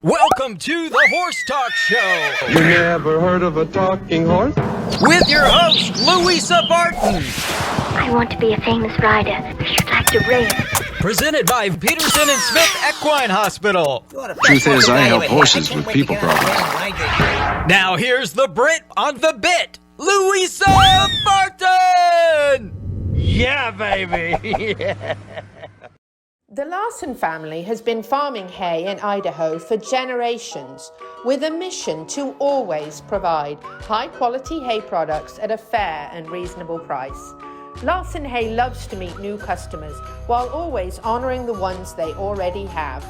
Welcome to the Horse Talk Show You never heard of a talking horse? with your host, Louisa Barton. I want to be a famous rider. I should like to race. Presented by Peterson and Smith Equine Hospital. Truth is, I help horses with people problems. Now here's the Brit on the bit, Louisa Barton. Yeah, baby. The Larson family has been farming hay in Idaho for generations with a mission to always provide high-quality hay products at a fair and reasonable price. Larson Hay loves to meet new customers while always honouring the ones they already have.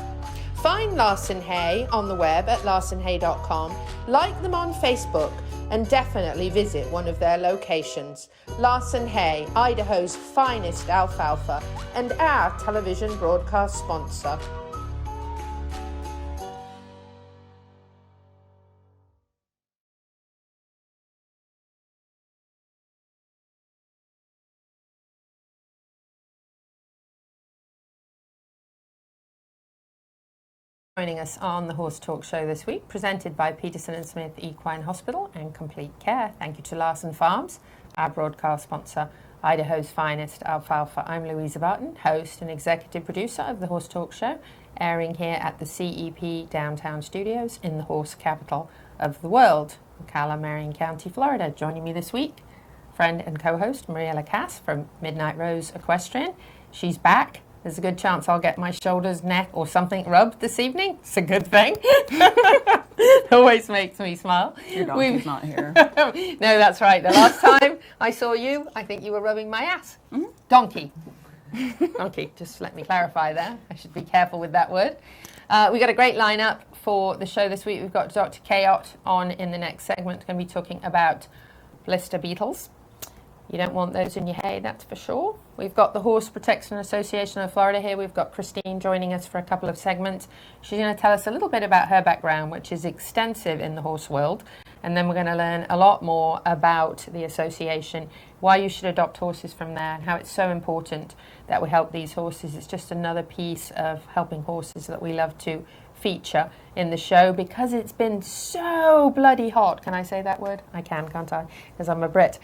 Find Larson Hay on the web at larsonhay.com, like them on Facebook, and definitely visit one of their locations. Larson Hay, Idaho's finest alfalfa, and our television broadcast sponsor. Joining us on the Horse Talk Show this week, presented by Peterson and Smith Equine Hospital and Complete Care. Thank you to Larson Farms, our broadcast sponsor, Idaho's finest alfalfa. I'm Louisa Barton, host and executive producer of the Horse Talk Show, airing here at the CEP Downtown Studios in the horse capital of the world, Ocala, Marion County, Florida. Joining me this week, friend and co-host Maria LaCasse from Midnight Rose Equestrian. She's back. There's a good chance I'll get my shoulders, neck, or something rubbed this evening. It's a good thing. Always makes me smile. Your donkey's not here. No, that's right. The last time I saw you, I think you were rubbing my ass. Mm-hmm. Donkey. Donkey. Just let me clarify there. I should be careful with that word. We got a great lineup for the show this week. We've got Dr. Cayot on in the next segment. We're going to be talking about blister beetles. You don't want those in your hay, that's for sure. We've got the Horse Protection Association of Florida here. We've got Christine joining us for a couple of segments. She's going to tell us a little bit about her background, which is extensive in the horse world. And then we're going to learn a lot more about the association, why you should adopt horses from there, and how it's so important that we help these horses. It's just another piece of helping horses that we love to feature in the show because it's been so bloody hot. Can I say that word? I can, can't I? Because I'm a Brit.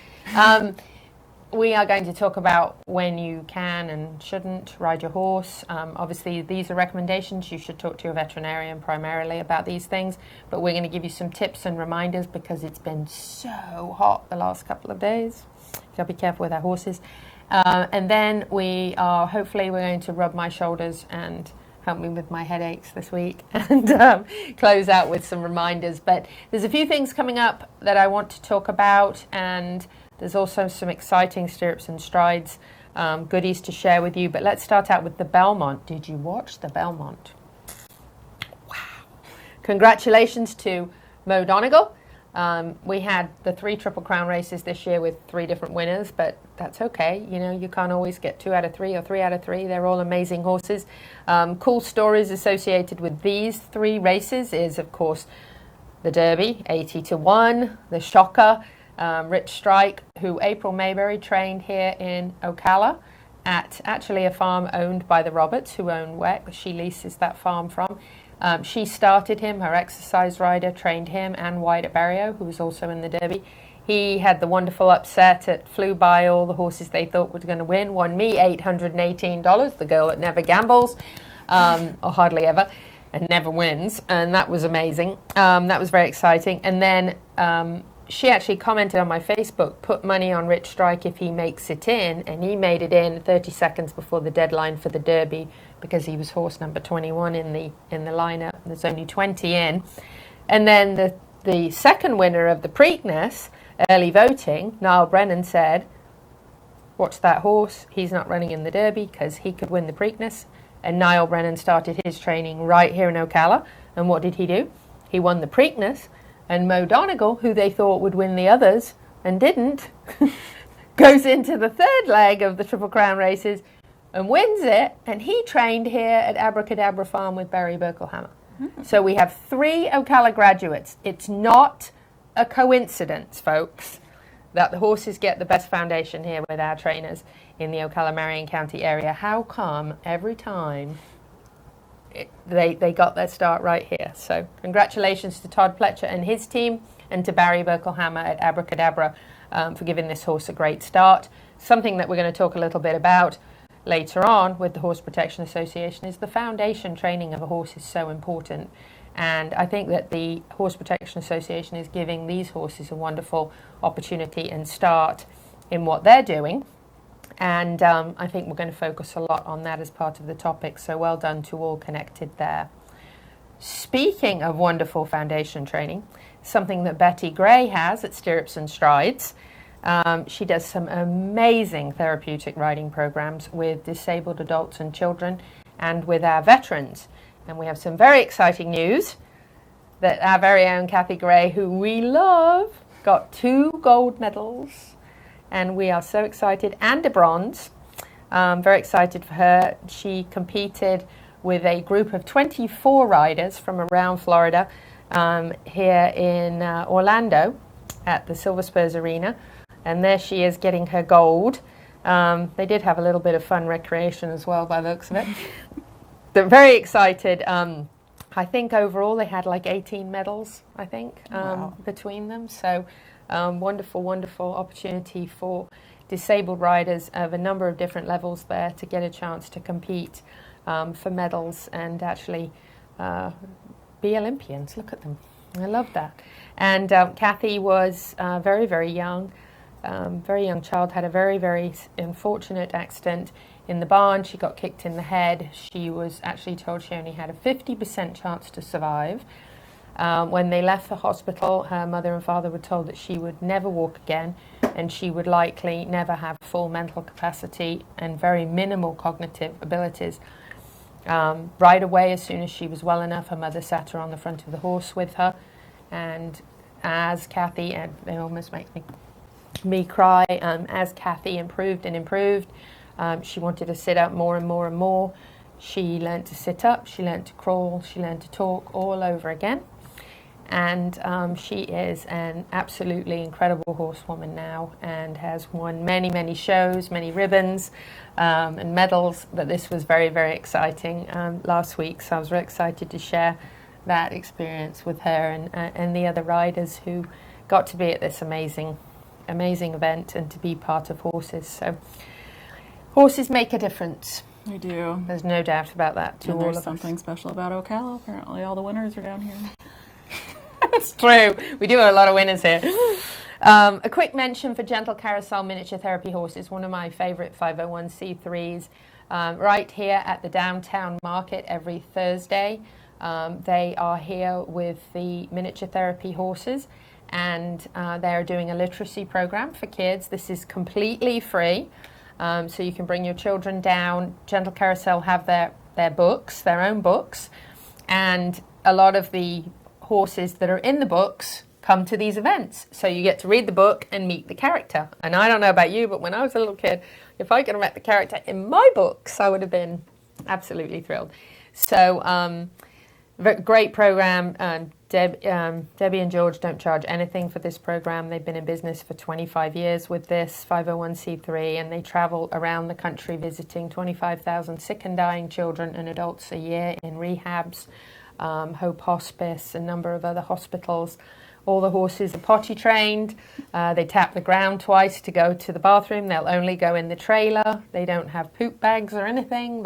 We are going to talk about when you can and shouldn't ride your horse. Obviously, these are recommendations. You should talk to your veterinarian primarily about these things. But we're going to give you some tips and reminders because it's been so hot the last couple of days. So be careful with our horses. And then we're going to rub my shoulders and help me with my headaches this week and close out with some reminders. But there's a few things coming up that I want to talk about, and there's also some exciting stirrups and strides goodies to share with you. But let's start out with the Belmont. Did you watch the Belmont? Wow. Congratulations to Mo Donegal. We had the 3 Triple Crown races this year with 3 different winners, but that's okay. You know, you can't always get 2 out of 3 or 3 out of 3. They're all amazing horses. Cool stories associated with these 3 races is, of course, the Derby, 80-1, the Shocker, Rich Strike, who April Mayberry trained here in Ocala at actually a farm owned by the Roberts, who own WEC. She leases that farm from. She started him, her exercise rider trained him, and Wyatt Barrio, who was also in the Derby. He had the wonderful upset. It flew by all the horses they thought were going to win. Won me $818, the girl that never gambles, or hardly ever, and never wins. And that was amazing. That was very exciting. And then she actually commented on my Facebook, put money on Rich Strike if he makes it in, and he made it in 30 seconds before the deadline for the Derby because he was horse number 21 in the lineup. There's only 20 in. And then the second winner of the Preakness, early voting, Niall Brennan, said, watch that horse, he's not running in the Derby because he could win the Preakness. And Niall Brennan started his training right here in Ocala. And what did he do? He won the Preakness. And Mo Donegal, who they thought would win the others and didn't, goes into the 3rd leg of the Triple Crown races and wins it. And he trained here at Abracadabra Farm with Barry Birkelhammer. Mm-hmm. So we have 3 Ocala graduates. It's not a coincidence, folks, that the horses get the best foundation here with our trainers in the Ocala, Marion County area. How come every time they got their start right here. So congratulations to Todd Pletcher and his team, and to Barry Berkelhammer at Abracadabra for giving this horse a great start. Something that we're going to talk a little bit about later on with the Horse Protection Association is the foundation training of a horse is so important. And I think that the Horse Protection Association is giving these horses a wonderful opportunity and start in what they're doing. And I think we're going to focus a lot on that as part of the topic. So well done to all connected there. Speaking of wonderful foundation training, something that Betty Gray has at Stirrups and Strides. She does some amazing therapeutic riding programs with disabled adults and children and with our veterans. And we have some very exciting news that our very own Kathy Gray, who we love, got 2 gold medals. And we are so excited, and a bronze. Very excited for her. She competed with a group of 24 riders from around Florida here in Orlando at the Silver Spurs Arena. And there she is getting her gold. They did have a little bit of fun recreation as well by the looks of it. They're very excited. I think overall they had like 18 medals, I think, between them. So wonderful, wonderful opportunity for disabled riders of a number of different levels there to get a chance to compete for medals and actually be Olympians. Look at them. I love that. And Kathy was very, very young child, had a very, very unfortunate accident in the barn. She got kicked in the head. She was actually told she only had a 50% chance to survive. When they left the hospital, her mother and father were told that she would never walk again, and she would likely never have full mental capacity and very minimal cognitive abilities. Right away, as soon as she was well enough, her mother sat her on the front of the horse with her, and as Kathy, and it almost makes me cry, as Kathy improved and improved, she wanted to sit up more and more and more. She learned to sit up, she learned to crawl, she learned to talk all over again. And she is an absolutely incredible horsewoman now and has won many, many shows, many ribbons and medals. But this was very, very exciting last week. So I was very excited to share that experience with her and the other riders who got to be at this amazing event and to be part of horses. So horses make a difference. We do. There's no doubt about that to all of us. There's something special about Ocala. Apparently all the winners are down here. It's true. We do have a lot of winners here. A quick mention for Gentle Carousel Miniature Therapy Horses, one of my favorite 501c3s, right here at the downtown market every Thursday. They are here with the miniature therapy horses, and they're doing a literacy program for kids. This is completely free, so you can bring your children down. Gentle Carousel have their books, their own books, and a lot of the horses that are in the books come to these events. So you get to read the book and meet the character. And I don't know about you, but when I was a little kid, if I could have met the character in my books, I would have been absolutely thrilled. So great program. Debbie and George don't charge anything for this program. They've been in business for 25 years with this 501c3, and they travel around the country visiting 25,000 sick and dying children and adults a year in rehabs, Hope Hospice, a number of other hospitals. All the horses are potty trained. They tap the ground twice to go to the bathroom. They'll only go in the trailer. They don't have poop bags or anything.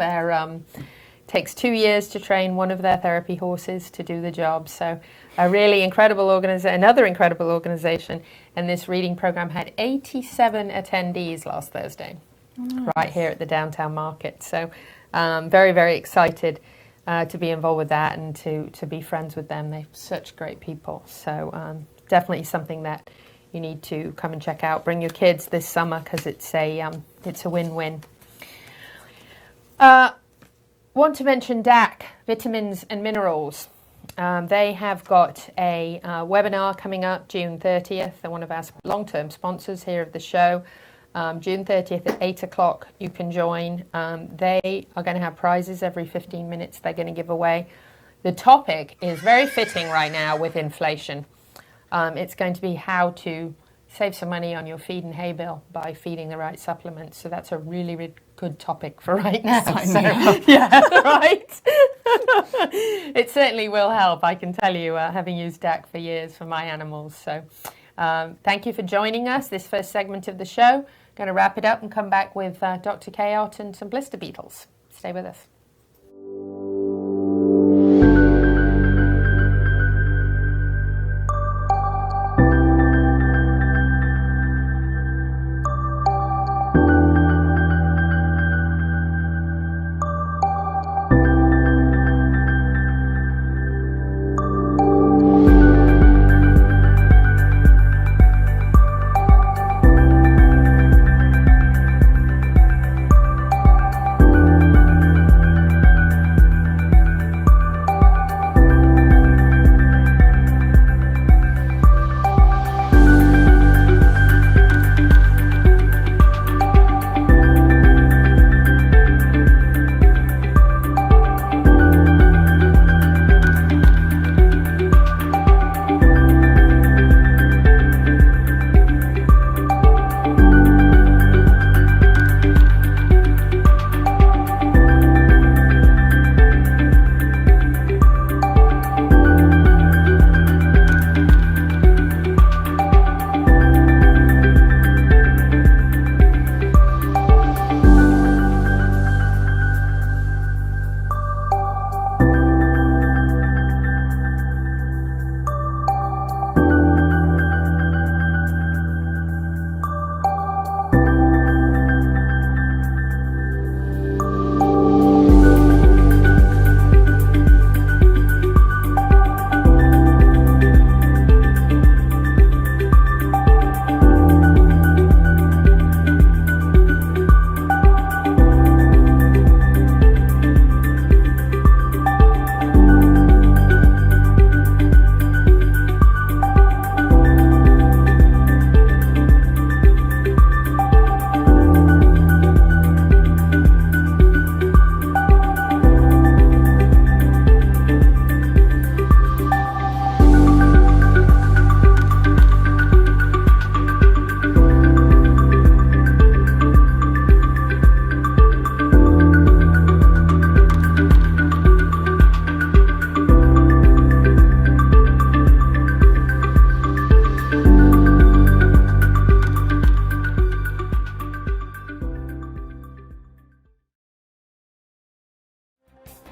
Takes 2 years to train one of their therapy horses to do the job. So a really incredible another incredible organization. And this reading program had 87 attendees last Thursday, right here at the downtown market. So very, very excited to be involved with that and to be friends with them. They're such great people. So definitely something that you need to come and check out. Bring your kids this summer because it's a win-win. Want to mention DAC, Vitamins and Minerals. They have got a webinar coming up June 30th. They're one of our long-term sponsors here of the show. June 30th at 8 o'clock, you can join. They are going to have prizes every 15 minutes they're going to give away. The topic is very fitting right now with inflation. It's going to be how to save some money on your feed and hay bill by feeding the right supplements. So that's a really, really good topic for right now. Yeah, right. It certainly will help, I can tell you, having used DAC for years for my animals. So thank you for joining us, this first segment of the show. Going to wrap it up and come back with Dr. Cayot and some blister beetles. Stay with us.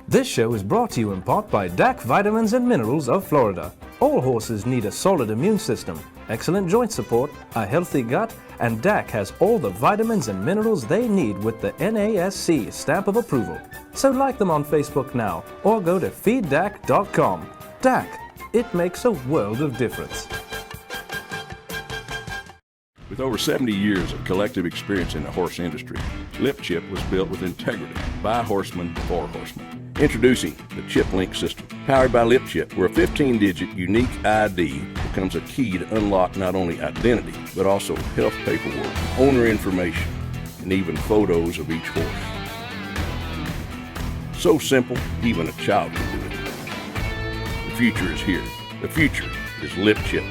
This show is brought to you in part by DAC Vitamins and Minerals of Florida. All horses need a solid immune system, excellent joint support, a healthy gut, and DAC has all the vitamins and minerals they need with the NASC stamp of approval. So like them on Facebook now or go to feeddac.com. DAC, it makes a world of difference. With over 70 years of collective experience in the horse industry, Lip Chip was built with integrity by horsemen for horsemen. Introducing the Chip Link system, powered by Lip Chip, where a 15-digit unique ID becomes a key to unlock not only identity, but also health paperwork, owner information, and even photos of each horse. So simple, even a child can do it. The future is here. The future is Lip Chip.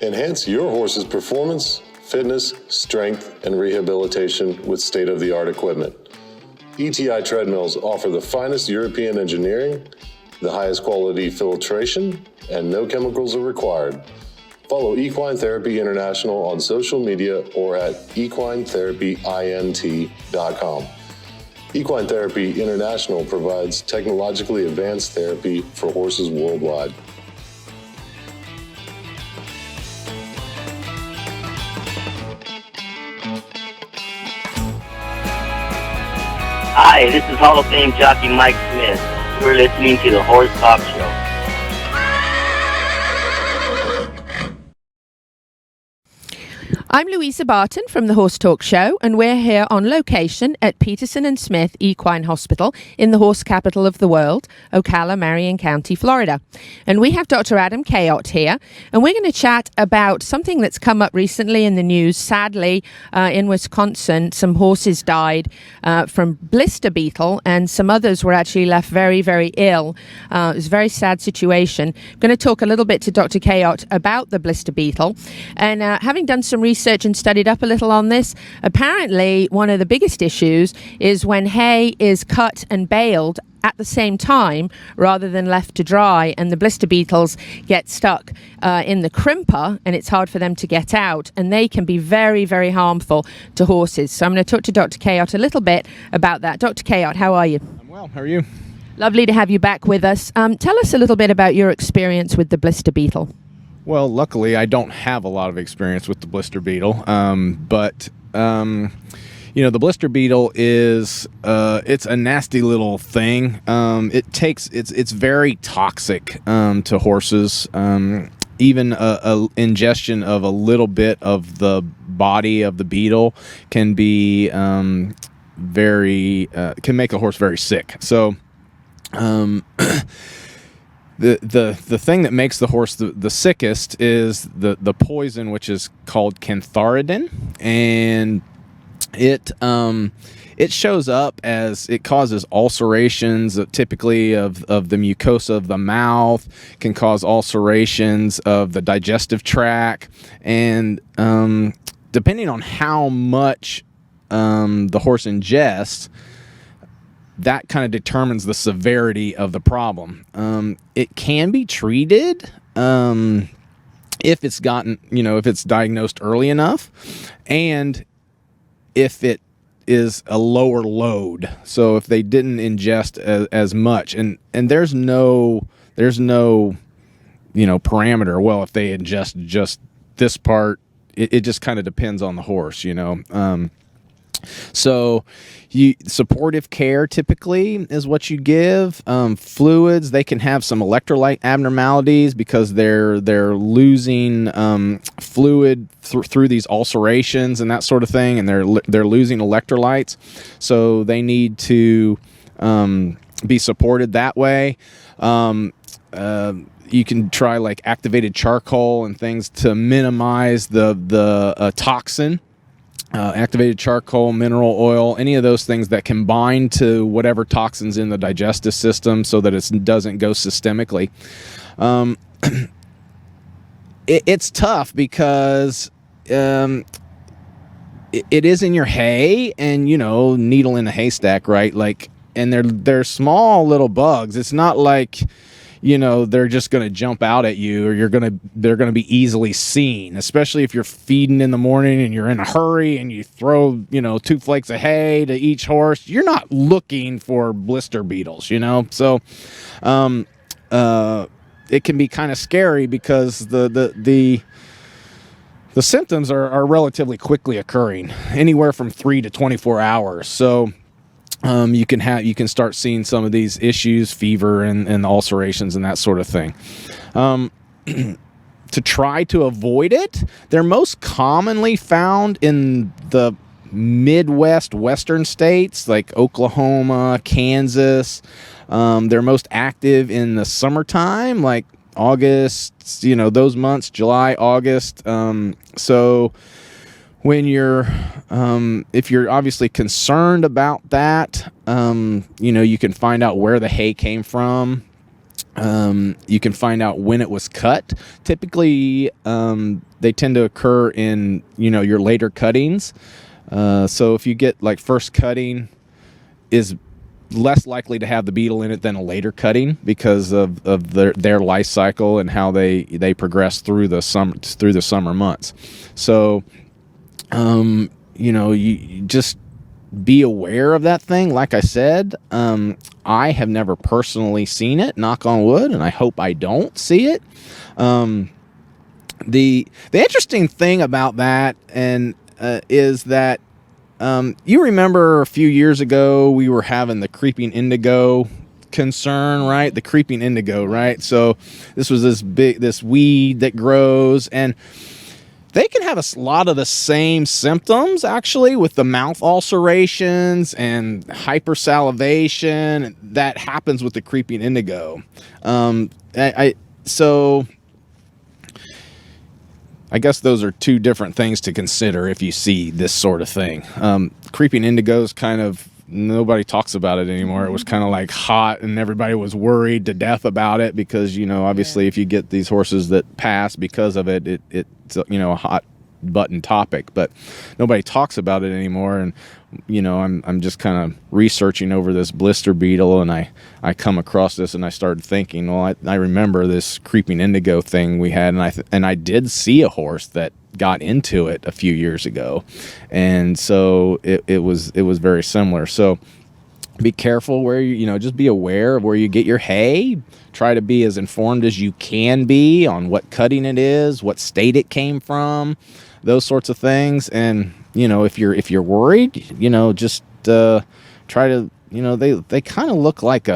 Enhance your horse's performance, fitness, strength, and rehabilitation with state-of-the-art equipment. ETI treadmills offer the finest European engineering, the highest quality filtration, and no chemicals are required. Follow Equine Therapy International on social media or at equinetherapyint.com. Equine Therapy International provides technologically advanced therapy for horses worldwide. Hi, this is Hall of Fame jockey Mike Smith. We're listening to the Horse Talk Show. I'm Louisa Barton from the Horse Talk Show, and we're here on location at Peterson and Smith Equine Hospital in the horse capital of the world, Ocala, Marion County, Florida. And we have Dr. Adam Cayot here, and we're going to chat about something that's come up recently in the news. Sadly, in Wisconsin, some horses died from blister beetle, and some others were actually left very, very ill. It was a very sad situation. I'm going to talk a little bit to Dr. Cayot about the blister beetle, and having done some research and studied up a little on this, apparently one of the biggest issues is when hay is cut and baled at the same time rather than left to dry, and the blister beetles get stuck in the crimper, and it's hard for them to get out, and they can be very, very harmful to horses. So I'm going to talk to Dr. Cayot a little bit about that. Dr. Cayot, how are you? I'm well. How are you? Lovely to have you back with us. Tell us a little bit about your experience with the blister beetle. Well, luckily, I don't have a lot of experience with the blister beetle, but the blister beetle is it's a nasty little thing. It's very toxic to horses. Even a ingestion of a little bit of the body of the beetle can be can make a horse very sick. So. The thing that makes the horse the sickest is the poison, which is called cantharidin, and it shows up as it causes ulcerations, typically of the mucosa of the mouth, can cause ulcerations of the digestive tract, and depending on how much the horse ingests, that kind of determines the severity of the problem. It can be treated if it's if it's diagnosed early enough, and if it is a lower load. So if they didn't ingest as much, and there's no parameter. Well, if they ingest just this part, it just kind of depends on the horse, So supportive care typically is what you give. Fluids, they can have some electrolyte abnormalities because they're losing fluid through these ulcerations and that sort of thing, and they're losing electrolytes, so they need to be supported that way. You can try like activated charcoal and things to minimize the toxin. Activated charcoal, mineral oil, any of those things that can bind to whatever toxins in the digestive system so that it doesn't go systemically. It's tough because it is in your hay, and needle in a haystack, right? And they're small little bugs. It's not like they're just going to jump out at you, or they're going to be easily seen, especially if you're feeding in the morning and you're in a hurry and you throw, 2 flakes of hay to each horse. You're not looking for blister beetles, So, it can be kind of scary because the symptoms are relatively quickly occurring, anywhere from 3 to 24 hours. So, you can start seeing some of these issues, fever and ulcerations and that sort of thing. To try to avoid it, they're most commonly found in the Midwest, Western states like Oklahoma, Kansas. They're most active in the summertime, like August, those months, July, August. So when if you're obviously concerned about that, you can find out where the hay came from. You can find out when it was cut. Typically, they tend to occur in, your later cuttings. So if you get first cutting is less likely to have the beetle in it than a later cutting because of their life cycle and how they progress through the summer months. So, you just be aware of that thing. Like I said, I have never personally seen it, knock on wood, and I hope I don't see it. The interesting thing about that is that you remember a few years ago we were having the creeping indigo concern, right? The creeping indigo, right? So this was this weed that grows, and they can have a lot of the same symptoms, actually, with the mouth ulcerations and hypersalivation that happens with the creeping indigo. So I guess those are two different things to consider if you see this sort of thing. Creeping indigo is kind of, nobody talks about it anymore. It was kind of like hot, and everybody was worried to death about it because, obviously if you get these horses that pass because of it, it's a hot button topic, but nobody talks about it anymore. And I'm just kind of researching over this blister beetle, and I come across this, and I started thinking, well, I remember this creeping indigo thing we had, and I did see a horse that got into it a few years ago, and so it was very similar. So be careful where just be aware of where you get your hay. Try to be as informed as you can be on what cutting it is, what state it came from, those sorts of things. And if you're worried, just try to, they kind of look like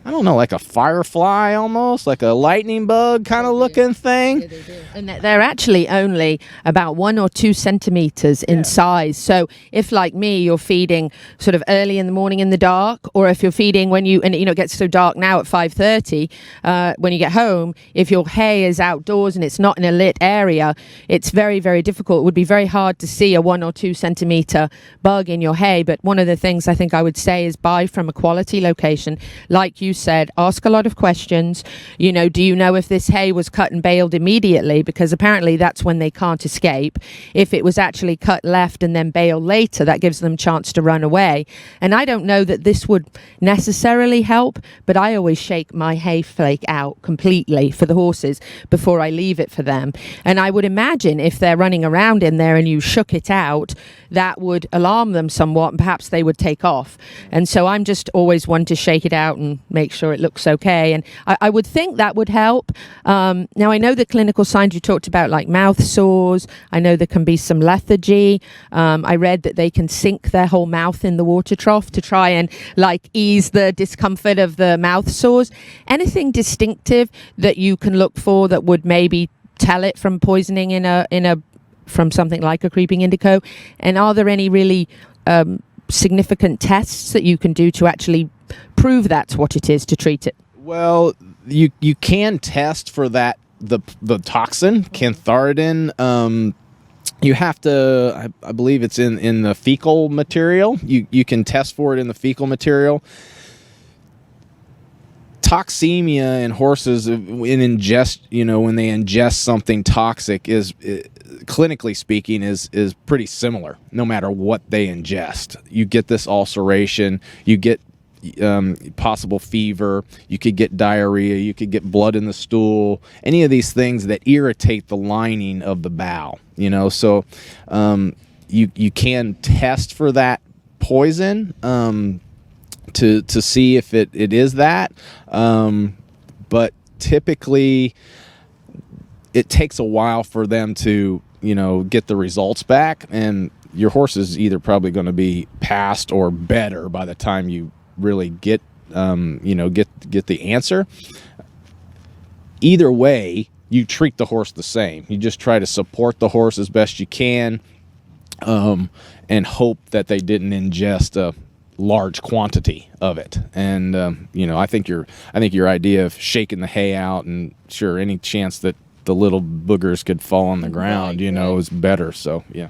like a firefly, almost like a lightning bug kind of looking thing. Yeah, they do. And they're actually only about 1 or 2 centimeters in size. So if, like me, you're feeding sort of early in the morning in the dark, or if you're feeding it gets so dark now at 5:30 when you get home, if your hay is outdoors and it's not in a lit area, it's very, very difficult. It would be very hard to see a 1 or 2 centimeter bug in your hay. But one of the things I think I would say is buy from a quality location. Like you said, ask a lot of questions. Do you know if this hay was cut and baled immediately? Because apparently that's when they can't escape. If it was actually cut left and then baled later, that gives them a chance to run away. And I don't know that this would necessarily help, but I always shake my hay flake out completely for the horses before I leave it for them. And I would imagine if they're running around in there and you shook it out, that would alarm them somewhat, and perhaps they would take off. And so I'm just always one to shake it out and make sure it looks okay. And I would think that would help. Now, I know the clinical signs you talked about, like mouth sores. I know there can be some lethargy. I read that they can sink their whole mouth in the water trough to try and ease the discomfort of the mouth sores. Anything distinctive that you can look for that would maybe tell it from poisoning from something like a creeping indigo? And are there any really significant tests that you can do to actually prove that's what it is to treat it? Well, you can test for that, the toxin, cantharidin. You have to, I believe it's in the fecal material. You can test for it in the fecal material. Toxemia in horses when they ingest something toxic is, clinically speaking, is pretty similar no matter what they ingest. You get this ulceration, you get possible fever, you could get diarrhea, you could get blood in the stool, any of these things that irritate the lining of the bowel, so you can test for that poison to see if it is that, but typically it takes a while for them to get the results back, and your horse is either probably going to be past or better by the time you really get the answer. Either way, you treat the horse the same. You just try to support the horse as best you can, and hope that they didn't ingest a large quantity of it. And I think your idea of shaking the hay out, and sure, any chance that the little boogers could fall on the ground, is better. So yeah.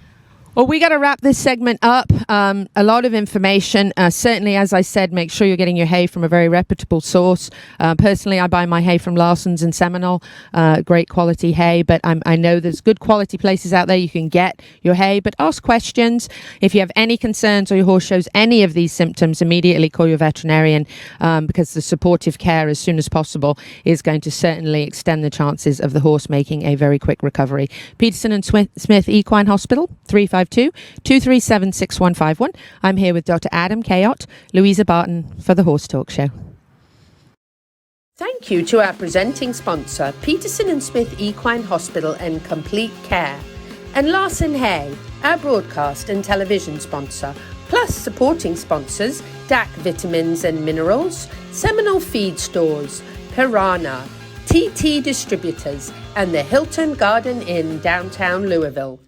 Well, we got to wrap this segment up. A lot of information. Certainly, as I said, make sure you're getting your hay from a very reputable source. Personally, I buy my hay from Larson's in Seminole. Great quality hay, but I know there's good quality places out there you can get your hay, but ask questions. If you have any concerns or your horse shows any of these symptoms, immediately call your veterinarian, because the supportive care as soon as possible is going to certainly extend the chances of the horse making a very quick recovery. Peterson and Smith Equine Hospital, 352-237-6151. I'm here with Dr. Adam Cayot, Louisa Barton for the Horse Talk Show. Thank you to our presenting sponsor, Peterson and Smith Equine Hospital and Complete Care, and Larson Hay, our broadcast and television sponsor, plus supporting sponsors, DAC Vitamins and Minerals, Seminole Feed Stores, Piranha, TT Distributors, and the Hilton Garden Inn, downtown Louisville.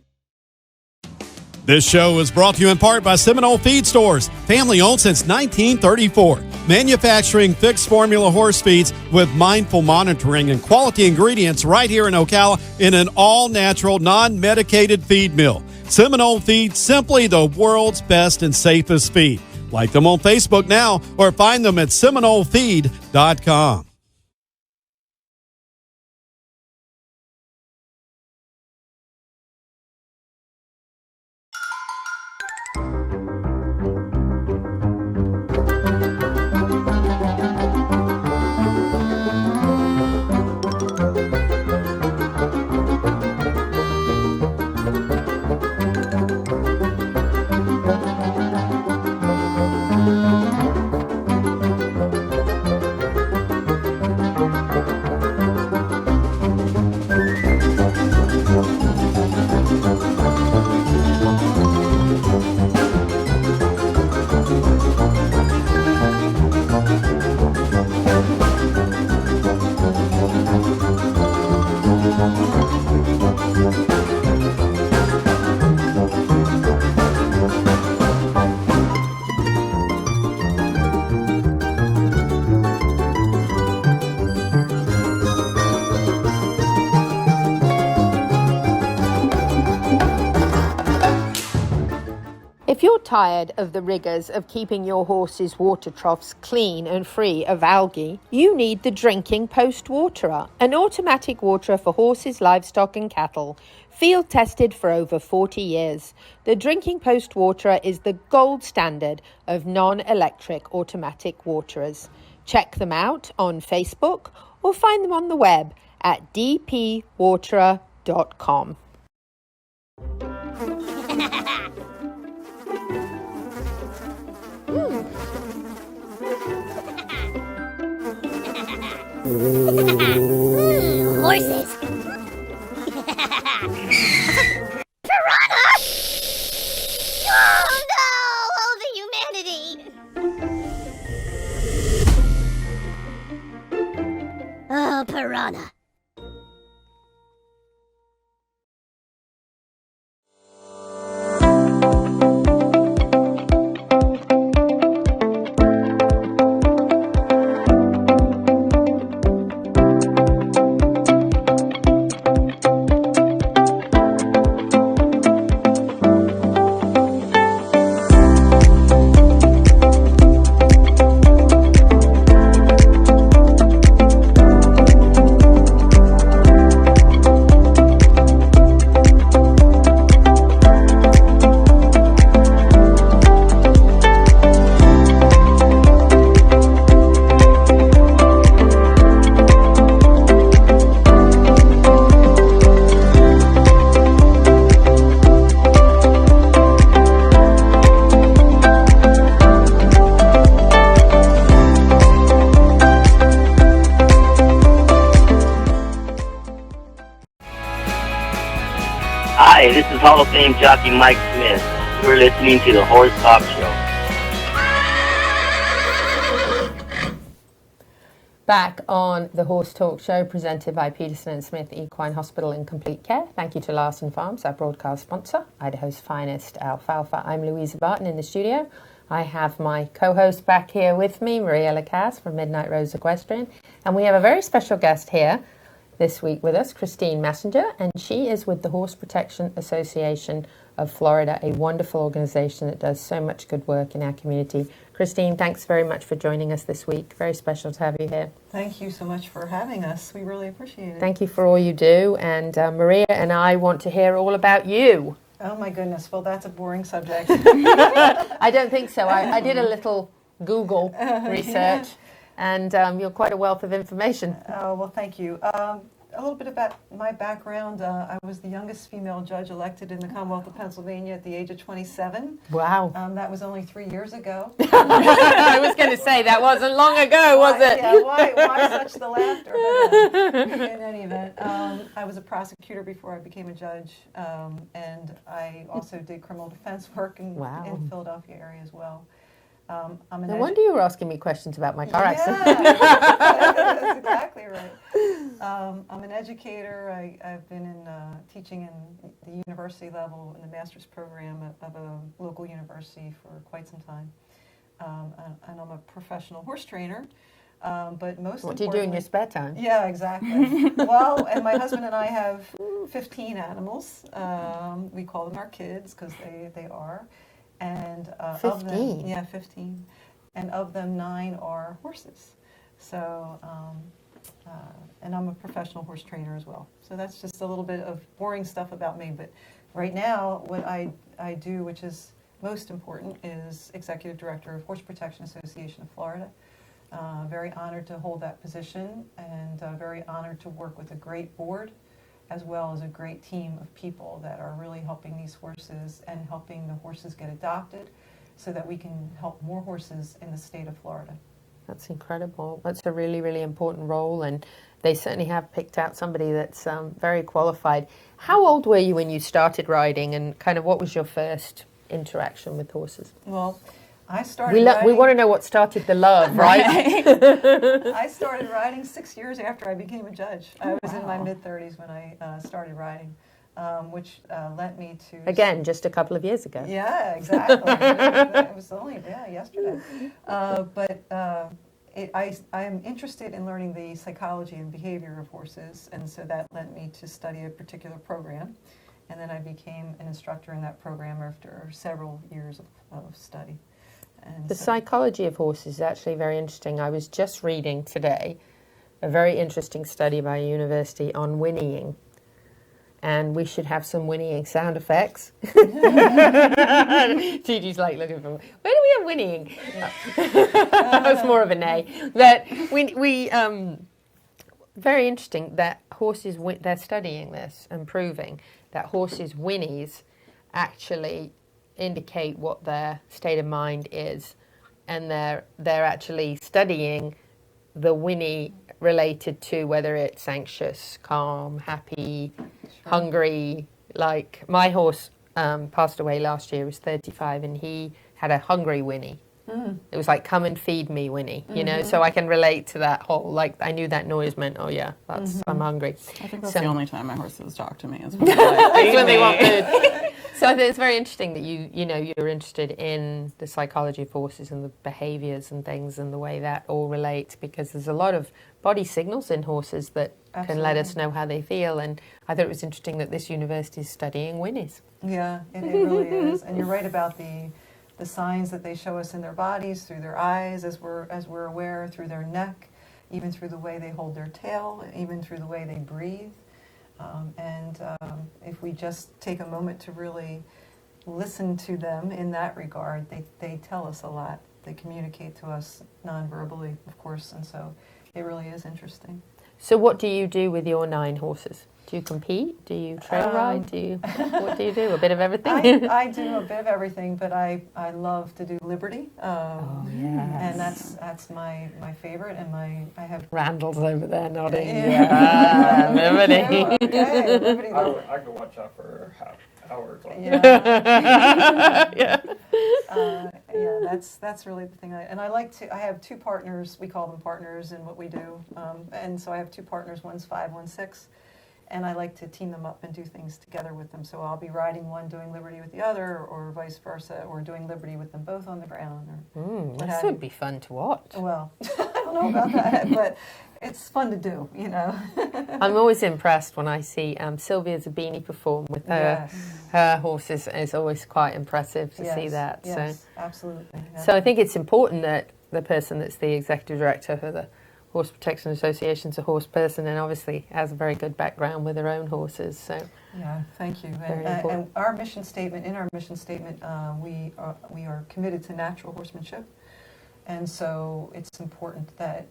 This show is brought to you in part by Seminole Feed Stores, family owned since 1934. Manufacturing fixed formula horse feeds with mindful monitoring and quality ingredients right here in Ocala in an all-natural, non-medicated feed mill. Seminole Feed, simply the world's best and safest feed. Like them on Facebook now or find them at SeminoleFeed.com. If you're tired of the rigors of keeping your horse's water troughs clean and free of algae, you need the Drinking Post Waterer, an automatic waterer for horses, livestock and cattle. Field tested for over 40 years. The Drinking Post Waterer is the gold standard of non-electric automatic waterers. Check them out on Facebook or find them on the web at dpwaterer.com. Horses. Piranha! Oh no! Oh, the humanity! Oh, piranha. Hi, this is Hall of Fame jockey Mike Smith. You're listening to the Horse Talk Show. Back on the Horse Talk Show, presented by Peterson and Smith Equine Hospital and Complete Care. Thank you to Larson Farms, our broadcast sponsor, Idaho's finest alfalfa. I'm Louisa Barton in the studio. I have my co-host back here with me, Maria LaCasse from Midnight Rose Equestrian. And we have a very special guest here this week with us, Christine Massinger, and she is with the Horse Protection Association of Florida, a wonderful organization that does so much good work in our community. Christine, thanks very much for joining us this week. Very special to have you here. Thank you so much for having us. We really appreciate it. Thank you for all you do. And Maria and I want to hear all about you. Oh my goodness. Well, that's a boring subject. I don't think so. I did a little Google research. And you're quite a wealth of information. Oh, well, thank you. A little bit about my background. I was the youngest female judge elected in the Commonwealth of Pennsylvania at the age of 27. Wow. That was only 3 years ago. I was going to say, that wasn't long ago, was it? Yeah, why such the laughter? But, in any event, I was a prosecutor before I became a judge, and I also did criminal defense work in Philadelphia area as well. No wonder you were asking me questions about my car accident. That's exactly right. I'm an educator. I've been in teaching in the university level in the master's program of a local university for quite some time. And I'm a professional horse trainer. But most What do you do in your spare time? Yeah, exactly. Well, and my husband and I have 15 animals. We call them our kids because they are. And 15? Of them, yeah, 15. And of them, 9 are horses. So, and I'm a professional horse trainer as well. So that's just a little bit of boring stuff about me. But right now, what I do, which is most important, is Executive Director of Horse Protection Association of Florida. Very honored to hold that position, and very honored to work with a great board as well as a great team of people that are really helping these horses and helping the horses get adopted so that we can help more horses in the state of Florida. That's incredible. That's a really, really important role, and they certainly have picked out somebody that's very qualified. How old were you when you started riding, and kind of what was your first interaction with horses? Well, I started riding. We want to know what started the love, right? I started riding 6 years after I became a judge. I was in my mid-30s when I started riding, which led me to... Again, just a couple of years ago. Yeah, exactly. It was only, yesterday. I am interested in learning the psychology and behavior of horses, and so that led me to study a particular program. And then I became an instructor in that program after several years of study. The psychology of horses is actually very interesting. I was just reading today a very interesting study by a university on whinnying. And we should have some whinnying sound effects. Gigi's like looking for, where do we have whinnying? That's more of a nay. But we very interesting that horses, they're studying this and proving that horses' whinnies actually indicate what their state of mind is, and they're actually studying the whinny related to whether it's anxious, calm, happy, hungry. Like my horse passed away last year, he was 35, and he had a hungry whinny. It was like, come and feed me whinny, you know, so I can relate to that whole, like, I knew that noise meant, oh yeah, that's I'm hungry. I think that's the only time my horses talk to me is when they want food. So I think it's very interesting that you're interested in the psychology of horses and the behaviors and things and the way that all relates, because there's a lot of body signals in horses that can let us know how they feel. And I thought it was interesting that this university is studying whinnies. Yeah, it really is. And you're right about the signs that they show us in their bodies, through their eyes, as we're aware, through their neck, even through the way they hold their tail, even through the way they breathe. If we just take a moment to really listen to them in that regard, they tell us a lot. They communicate to us non-verbally, of course, and so it really is interesting. So what do you do with your 9 horses? Do you compete? Do you trail ride? What do you do? A bit of everything? I do a bit of everything, but I love to do Liberty. And that's my favorite, and I have... Randall's over there nodding. Yeah. Liberty. Okay, Liberty. I could watch out for hours. That's really the thing. I have 2 partners. We call them partners in what we do. And so I have 2 partners. One's 5, one's 6. And I like to team them up and do things together with them. So I'll be riding one, doing Liberty with the other, or vice versa, or doing Liberty with them both on the ground. This would be fun to watch. Well, I don't know about that, but it's fun to do, you know. I'm always impressed when I see Sylvia Zabini perform with her horses. It's always quite impressive to see that. Yes, absolutely. Yeah. So I think it's important that the person that's the executive director for the Horse Protection Association is a horse person, and obviously has a very good background with her own horses. So yeah, thank you. And our mission statement, we are committed to natural horsemanship, and so it's important that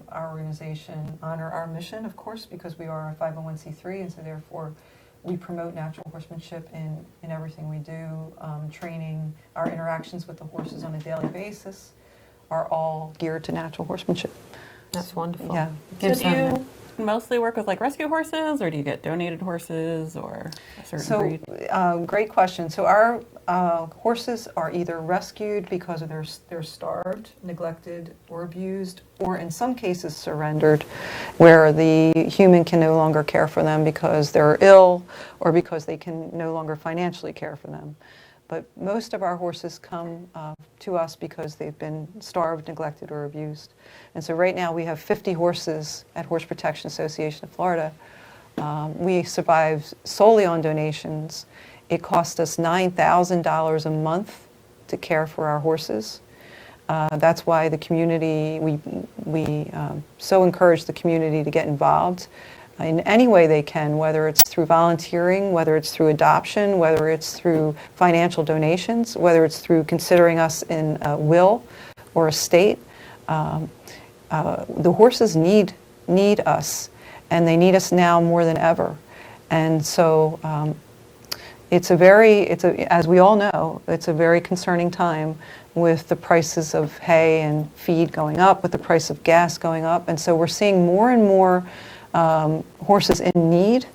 our organization honor our mission, of course, because we are a 501c3, and so therefore we promote natural horsemanship in everything we do. Training, our interactions with the horses on a daily basis are all geared to natural horsemanship. That's wonderful. Yeah. So mostly work with like rescue horses, or do you get donated horses or a certain breed? Great question. So our horses are either rescued because of they're starved, neglected, or abused, or in some cases surrendered, where the human can no longer care for them because they're ill or because they can no longer financially care for them. But most of our horses come to us because they've been starved, neglected, or abused. And so right now we have 50 horses at Horse Protection Association of Florida. We survive solely on donations. It costs us $9,000 a month to care for our horses. That's why the community, we so encourage the community to get involved in any way they can, whether it's through volunteering, whether it's through adoption, whether it's through financial donations, whether it's through considering us in a will or estate. The horses need us, and they need us now more than ever. And so as we all know, it's a very concerning time with the prices of hay and feed going up, with the price of gas going up. And so we're seeing more and more horses in need,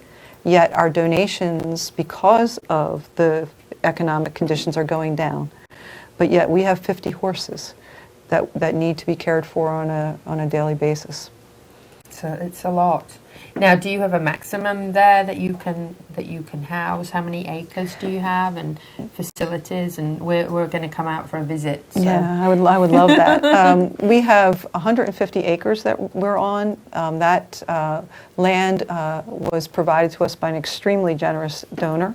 yet our donations, because of the economic conditions, are going down. But yet we have 50 horses that need to be cared for on a daily basis. So it's a lot. Now, do you have a maximum there that you can house? How many acres do you have, and facilities? And we're going to come out for a visit. So. Yeah, I would love that. We have 150 acres that we're on. That land was provided to us by an extremely generous donor,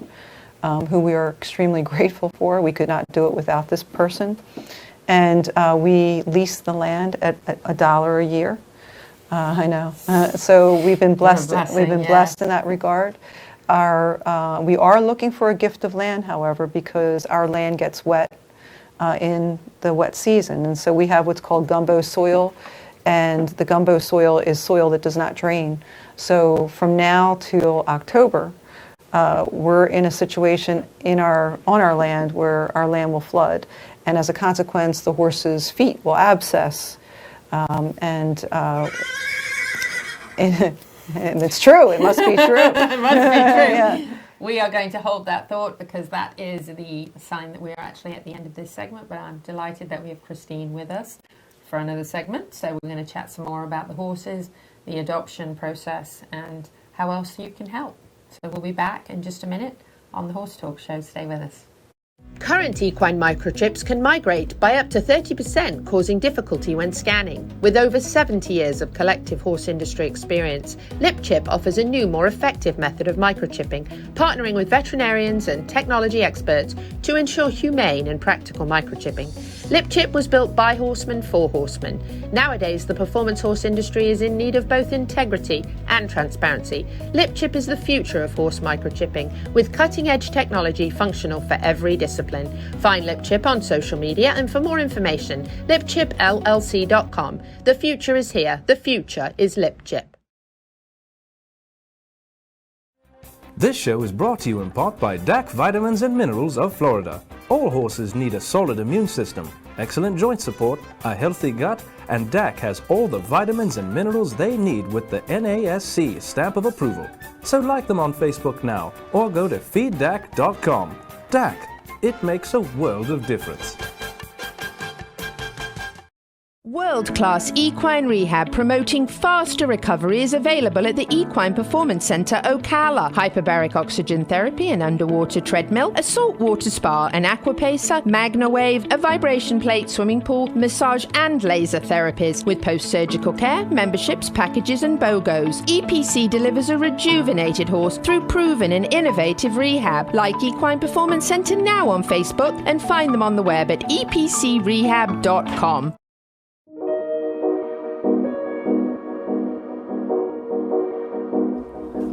who we are extremely grateful for. We could not do it without this person. And we lease the land at $1 a year. I know. So we've been blessed. We've been blessed in that regard. We are looking for a gift of land, however, because our land gets wet in the wet season, and so we have what's called gumbo soil, and the gumbo soil is soil that does not drain. So from now till October, we're in a situation on our land where our land will flood, and as a consequence, the horses' feet will abscess. And it's true. It must be true. It must be true. Yeah. We are going to hold that thought, because that is the sign that we are actually at the end of this segment. But I'm delighted that we have Christine with us for another segment. So we're going to chat some more about the horses, the adoption process, and how else you can help. So we'll be back in just a minute on the Horse Talk Show. Stay with us. Current equine microchips can migrate by up to 30%, causing difficulty when scanning. With over 70 years of collective horse industry experience, LipChip offers a new, more effective method of microchipping, partnering with veterinarians and technology experts to ensure humane and practical microchipping. LipChip was built by horsemen for horsemen. Nowadays, the performance horse industry is in need of both integrity and transparency. LipChip is the future of horse microchipping, with cutting-edge technology functional for every discipline. Find LipChip on social media, and for more information, lipchipllc.com. The future is here. The future is LipChip. This show is brought to you in part by DAC Vitamins and Minerals of Florida. All horses need a solid immune system, excellent joint support, a healthy gut, and DAC has all the vitamins and minerals they need with the NASC stamp of approval. So like them on Facebook now, or go to feeddac.com. DAC, it makes a world of difference. World-class equine rehab promoting faster recovery is available at the Equine Performance Centre Ocala. Hyperbaric oxygen therapy, an underwater treadmill, a saltwater spa, an aquapacer, MagnaWave, a vibration plate, swimming pool, massage and laser therapies. With post-surgical care, memberships, packages and BOGOs, EPC delivers a rejuvenated horse through proven and innovative rehab. Like Equine Performance Centre now on Facebook, and find them on the web at epcrehab.com.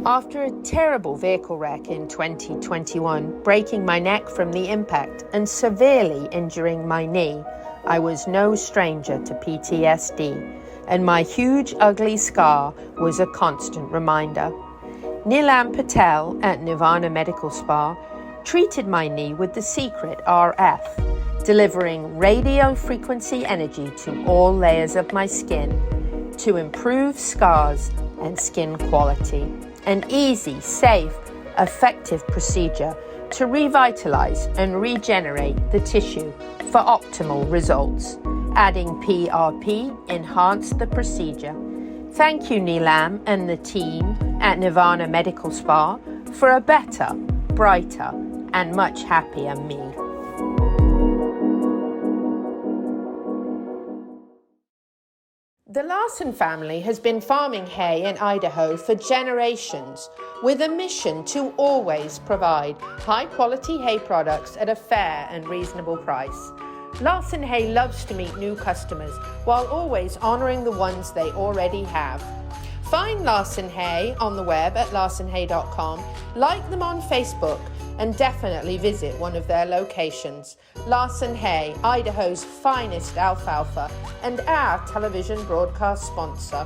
After a terrible vehicle wreck in 2021, breaking my neck from the impact and severely injuring my knee, I was no stranger to PTSD, and my huge ugly scar was a constant reminder. Nilam Patel at Nirvana Medical Spa treated my knee with the secret RF, delivering radio frequency energy to all layers of my skin to improve scars and skin quality. An easy, safe, effective procedure to revitalize and regenerate the tissue for optimal results. Adding PRP enhanced the procedure. Thank you, Neelam and the team at Nirvana Medical Spa for a better, brighter, and much happier me. The Larson family has been farming hay in Idaho for generations with a mission to always provide high-quality hay products at a fair and reasonable price. Larson Hay loves to meet new customers while always honoring the ones they already have. Find Larson Hay on the web at larsonhay.com, like them on Facebook, and definitely visit one of their locations. Larson Hay, Idaho's finest alfalfa, and our television broadcast sponsor.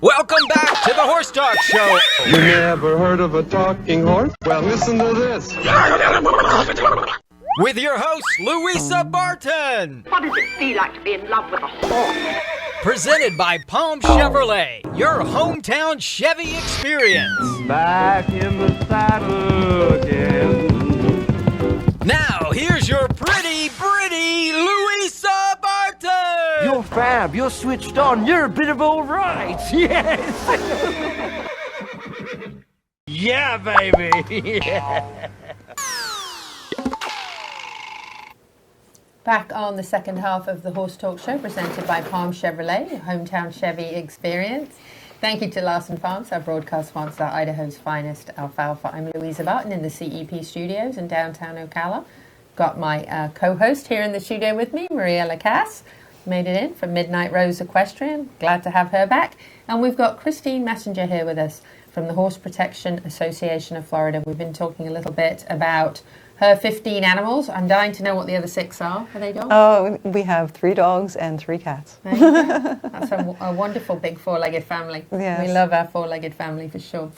Welcome back to the Horse Talk Show. You never heard of a talking horse? Well, listen to this. With your host, Louisa Barton. What does it feel like to be in love with a horse? Presented by Palm Chevrolet, your hometown Chevy experience. Back in the saddle again. Now, here's your pretty Louisa Barton. You're fab. You're switched on. You're a bit of all right. Yes. Yeah, baby. Yeah. Back on the second half of the Horse Talk Show, presented by Palm Chevrolet, your hometown Chevy experience. Thank you to Larson Farms, our broadcast sponsor, Idaho's finest alfalfa. I'm Louisa Barton in the CEP studios in downtown Ocala. Got my co-host here in the studio with me, Maria LaCasse. Made it in from Midnight Rose Equestrian. Glad to have her back. And we've got Christine Massinger here with us from the Horse Protection Association of Florida. We've been talking a little bit about her 15 animals. I'm dying to know what the other 6 are. Are they dogs? Oh, we have 3 dogs and 3 cats. There you go. That's a wonderful big 4-legged family. Yes. We love our 4-legged family for sure.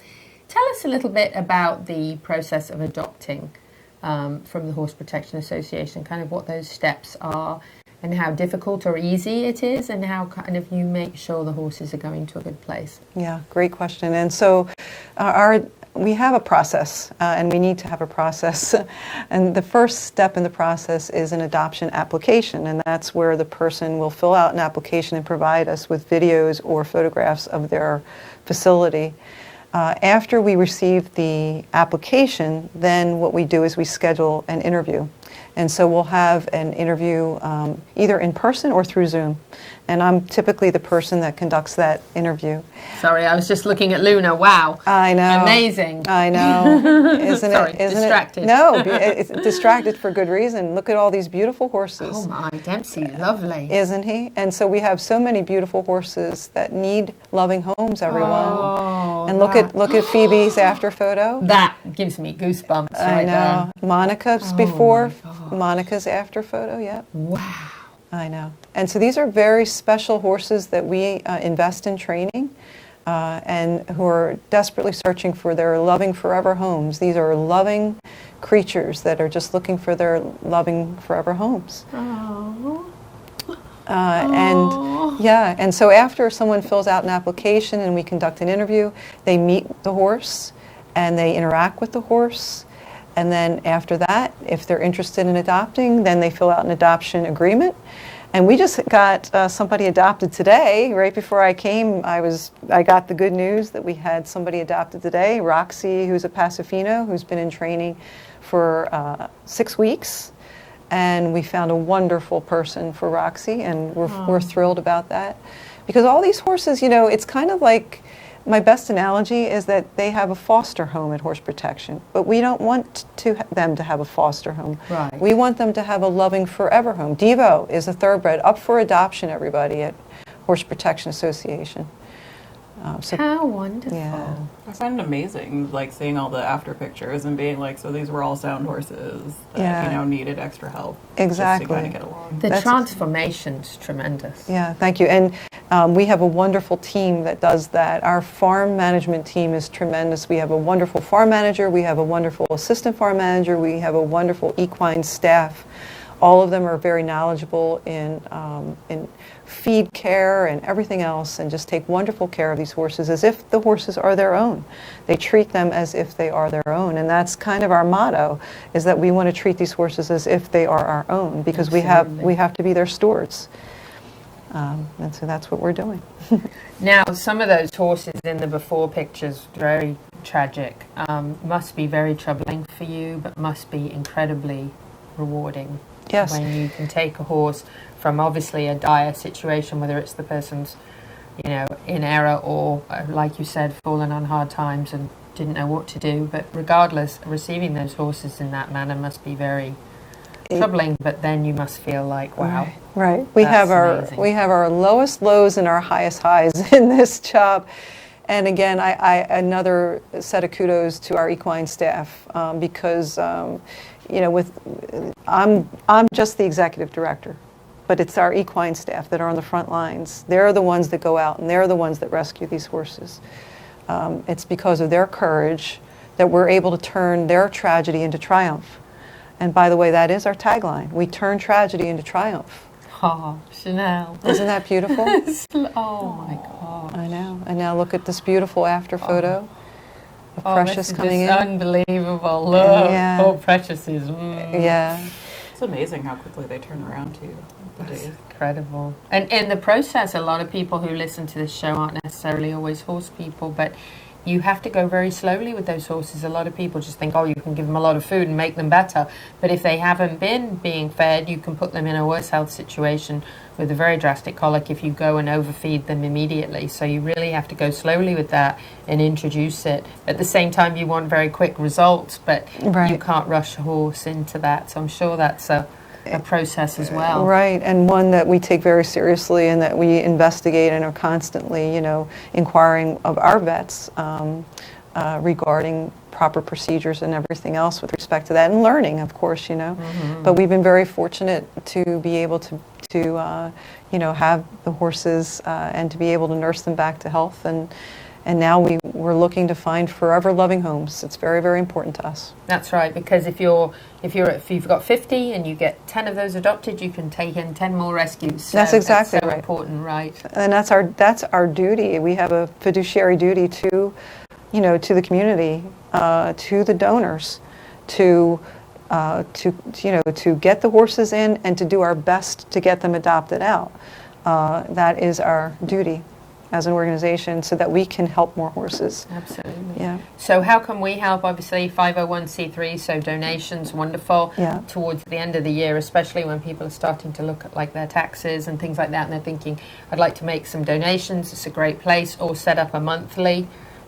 Tell us a little bit about the process of adopting from the Horse Protection Association, kind of what those steps are and how difficult or easy it is and how kind of you make sure the horses are going to a good place. Yeah, great question. And so we have a process, and we need to have a process. And the first step in the process is an adoption application, and that's where the person will fill out an application and provide us with videos or photographs of their facility. After we receive the application, then what we do is we schedule an interview. And so we'll have an interview either in person or through Zoom. And I'm typically the person that conducts that interview. Sorry, I was just looking at Luna. Wow. I know. Amazing. I know. Isn't Sorry, it? Isn't distracted. It? No, it's distracted for good reason. Look at all these beautiful horses. Oh my, Dempsey, lovely. Isn't he? And so we have so many beautiful horses that need loving homes, everyone. Oh, and look at Phoebe's after photo. That gives me goosebumps. I know. There. Monica's before, Monica's after photo, yep. Wow. I know. And so these are very special horses that we invest in training and who are desperately searching for their loving forever homes. These are loving creatures that are just looking for their loving forever homes. And so after someone fills out an application and we conduct an interview, they meet the horse and they interact with the horse. And then after that, if they're interested in adopting, then they fill out an adoption agreement. And we just got somebody adopted today. Right before I came, I got the good news that we had somebody adopted today, Roxy, who's a Pasifino, who's been in training for 6 weeks. And we found a wonderful person for Roxy, and we're thrilled about that. Because all these horses, it's kind of like, my best analogy is that they have a foster home at Horse Protection, but we don't want them to have a foster home. Right. We want them to have a loving forever home. Devo is a thoroughbred up for adoption, everybody, at Horse Protection Association. How wonderful. Yeah. I find it amazing, like seeing all the after pictures and being like, so these were all sound horses that, needed extra help. Exactly. Just to kind of get along. The transformation's tremendous. Yeah, thank you. And We have a wonderful team that does that. Our farm management team is tremendous. We have a wonderful farm manager, we have a wonderful assistant farm manager, we have a wonderful equine staff. All of them are very knowledgeable in feed care and everything else, and just take wonderful care of these horses as if the horses are their own. They treat them as if they are their own, and that's kind of our motto, is that we want to treat these horses as if they are our own, because we have to be their stewards. And so that's what we're doing. Now, some of those horses in the before pictures, very tragic, must be very troubling for you, but must be incredibly rewarding. Yes. When you can take a horse from obviously a dire situation, whether it's the person's, in error or, like you said, fallen on hard times and didn't know what to do. But regardless, receiving those horses in that manner must be very troubling, but then you must feel like, wow. Right. We have our lowest lows and our highest highs in this job. And again, I another set of kudos to our equine staff, because I'm just the executive director, but it's our equine staff that are on the front lines. They're the ones that go out and they're the ones that rescue these horses. It's because of their courage that we're able to turn their tragedy into triumph. And by the way, that is our tagline. We turn tragedy into triumph. Oh, Chanel. Isn't that beautiful? Oh my God. I know. And now look at this beautiful after photo of Precious coming in. Unbelievable. Look. Yeah. Oh, Precious is. Yeah. It's amazing how quickly they turn around too. It's incredible. And in the process, a lot of people who listen to this show aren't necessarily always horse people, but you have to go very slowly with those horses. A lot of people just think, oh, you can give them a lot of food and make them better. But if they haven't been being fed, you can put them in a worse health situation with a very drastic colic if you go and overfeed them immediately. So you really have to go slowly with that and introduce it. At the same time, you want very quick results, but you can't rush a horse into that. So I'm sure that's a process as well. Right, and one that we take very seriously and that we investigate and are constantly, inquiring of our vets regarding proper procedures and everything else with respect to that, and learning, of course, But we've been very fortunate to be able to have the horses and to be able to nurse them back to health, and now we're looking to find forever loving homes. It's very, very important to us. That's right, because if you've got 50 and you get 10 of those adopted, you can take in 10 more rescues. So that's exactly so right. Important, right? And that's our duty. We have a fiduciary duty to the community, to the donors, to get the horses in and to do our best to get them adopted out. That is our duty as an organization, so that we can help more horses. Absolutely. Yeah. So how can we help? Obviously 501c3, so donations, wonderful. Yeah. Towards the end of the year, especially when people are starting to look at like their taxes and things like that, and they're thinking, I'd like to make some donations. It's a great place. Or set up a monthly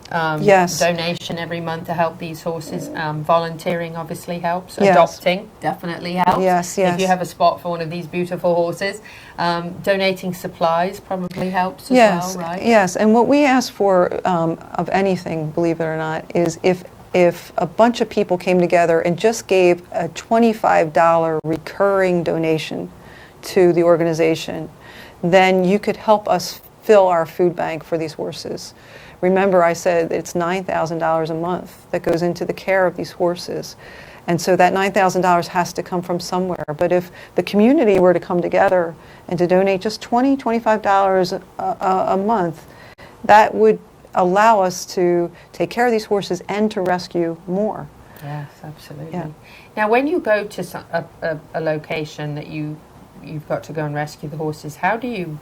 donation every month to help these horses. Volunteering obviously helps. Yes. Adopting definitely helps. Yes. If you have a spot for one of these beautiful horses. Donating supplies probably helps as well, right? Yes, and what we ask for of anything, believe it or not, is if a bunch of people came together and just gave a $25 recurring donation to the organization, then you could help us fill our food bank for these horses. Remember, I said it's $9,000 a month that goes into the care of these horses. And so that $9,000 has to come from somewhere. But if the community were to come together and to donate just $20, $25 a month, that would allow us to take care of these horses and to rescue more. Yes, absolutely. Yeah. Now, when you go to a location that you've got to go and rescue the horses, how do you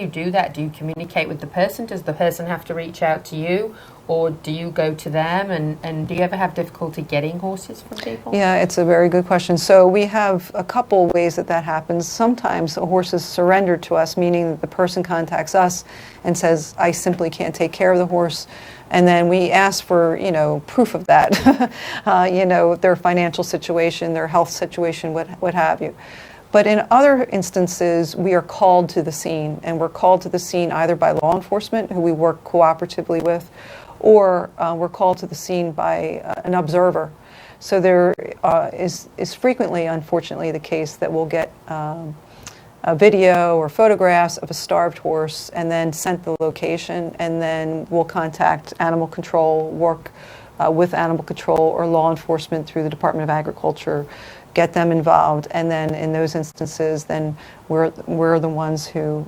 do that? Do you communicate with the person? Does the person have to reach out to you? Or do you go to them? And do you ever have difficulty getting horses from people? Yeah, it's a very good question. So we have a couple ways that happens. Sometimes a horse is surrendered to us, meaning that the person contacts us and says, I simply can't take care of the horse. And then we ask for, proof of that, their financial situation, their health situation, what have you. But in other instances, we are called to the scene, and we're called to the scene either by law enforcement, who we work cooperatively with, or we're called to the scene by an observer. So there is frequently, unfortunately, the case that we'll get a video or photographs of a starved horse and then sent the location, and then we'll contact animal control, work with animal control or law enforcement through the Department of Agriculture, get them involved, and then in those instances, then we're the ones who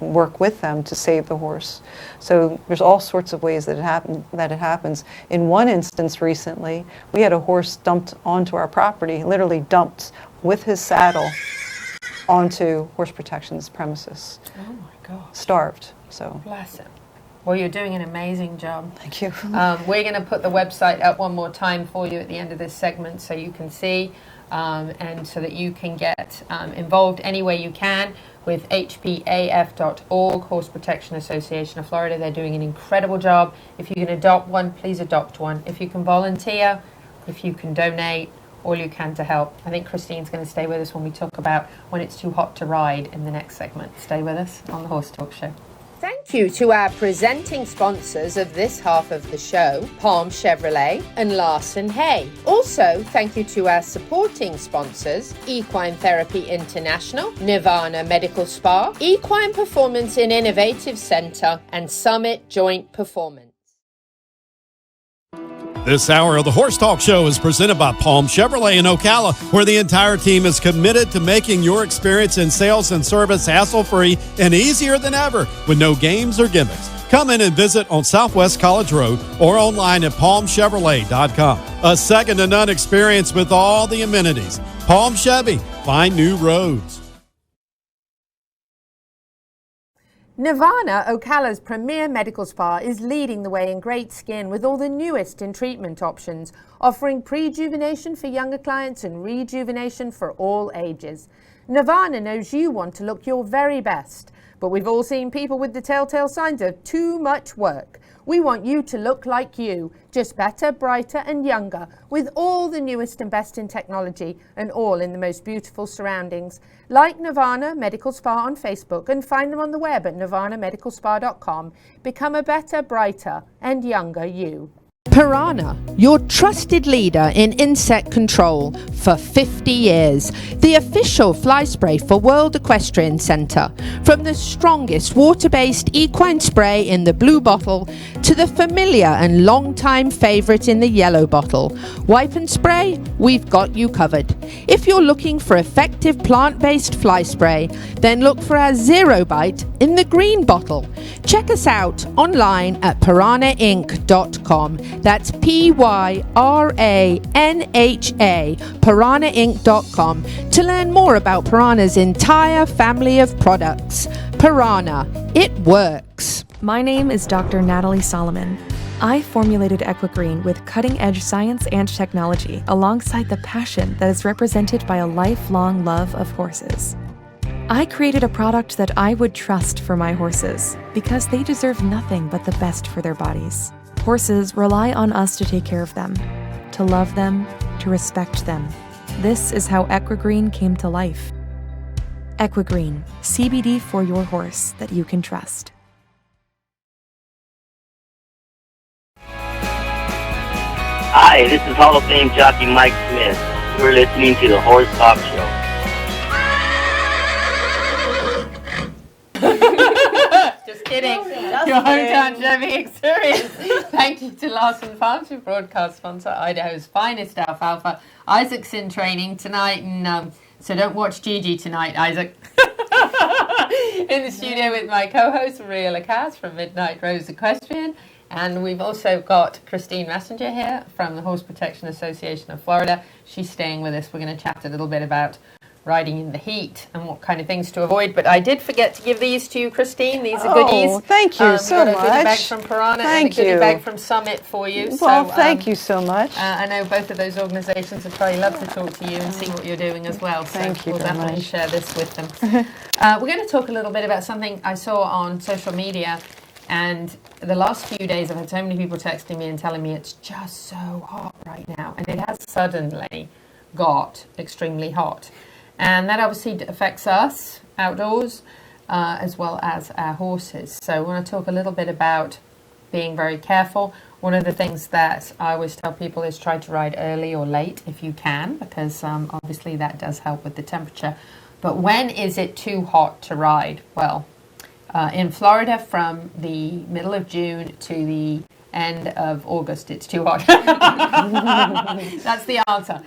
work with them to save the horse. So there's all sorts of ways that it happens. In one instance recently, we had a horse dumped onto our property, literally dumped with his saddle onto Horse Protection's premises. Oh my God. Starved. So. Bless him. Well, you're doing an amazing job. Thank you. We're going to put the website up one more time for you at the end of this segment so you can see and so that you can get involved any way you can with hpaf.org, Horse Protection Association of Florida. They're doing an incredible job. If you can adopt one, please adopt one. If you can volunteer, if you can donate, all you can to help. I think Christine's going to stay with us when we talk about when it's too hot to ride in the next segment. Stay with us on the Horse Talk Show. Thank you to our presenting sponsors of this half of the show, Palm Chevrolet and Larson Hay. Also, thank you to our supporting sponsors, Equine Therapy International, Nirvana Medical Spa, Equine Performance and Innovative Center, and Summit Joint Performance. This hour of the Horse Talk Show is presented by Palm Chevrolet in Ocala, where the entire team is committed to making your experience in sales and service hassle-free and easier than ever with no games or gimmicks. Come in and visit on Southwest College Road or online at palmchevrolet.com. A second-to-none experience with all the amenities. Palm Chevy, find new roads. Nirvana, Ocala's premier medical spa, is leading the way in great skin with all the newest in treatment options, offering prejuvenation for younger clients and rejuvenation for all ages. Nirvana knows you want to look your very best, but we've all seen people with the telltale signs of too much work. We want you to look like you, just better, brighter and younger, with all the newest and best in technology and all in the most beautiful surroundings. Like Nirvana Medical Spa on Facebook and find them on the web at nirvanamedicalspa.com. Become a better, brighter and younger you. Piranha, your trusted leader in insect control for 50 years. The official fly spray for World Equestrian Center. From the strongest water-based equine spray in the blue bottle to the familiar and long-time favorite in the yellow bottle. Wipe and spray, we've got you covered. If you're looking for effective plant-based fly spray, then look for our Zero Bite in the green bottle. Check us out online at piranhainc.com. That's Pyranha, piranhainc.com, to learn more about Piranha's entire family of products. Piranha, it works. My name is Dr. Natalie Solomon. I formulated Equine with cutting-edge science and technology alongside the passion that is represented by a lifelong love of horses. I created a product that I would trust for my horses because they deserve nothing but the best for their bodies. Horses rely on us to take care of them, to love them, to respect them. This is how Equine came to life. Equine, CBD for your horse that you can trust. Hi, this is Hall of Fame jockey Mike Smith. You're listening to the Horse Talk Show. Just kidding. Your hometown Chevy experience. Thank you to Larson Farms, who broadcast sponsor, Idaho's finest alfalfa. Isaac's in training tonight, and so don't watch Gigi tonight, Isaac. In the studio with my co-host, Maria LaCasse from Midnight Rose Equestrian. And we've also got Christine Massinger here from the Horse Protection Association of Florida. She's staying with us. We're going to chat a little bit about riding in the heat and what kind of things to avoid. But I did forget to give these to you, Christine. These are goodies. Oh, thank you so much. Got a goodie bag from Piranha and a goodie bag from Summit for you. Well, thank you so much. I know both of those organizations would probably love to talk to you and see what you're doing as well. So Thank you we'll very definitely much. share this with them. We're going to talk a little bit about something I saw on social media. And the last few days, I've had so many people texting me and telling me it's just so hot right now. And it has suddenly got extremely hot. And that obviously affects us outdoors as well as our horses. So I want to talk a little bit about being very careful. One of the things that I always tell people is try to ride early or late if you can, because obviously that does help with the temperature. But when is it too hot to ride? Well, in Florida, from the middle of June to the end of August, it's too hot. That's the answer.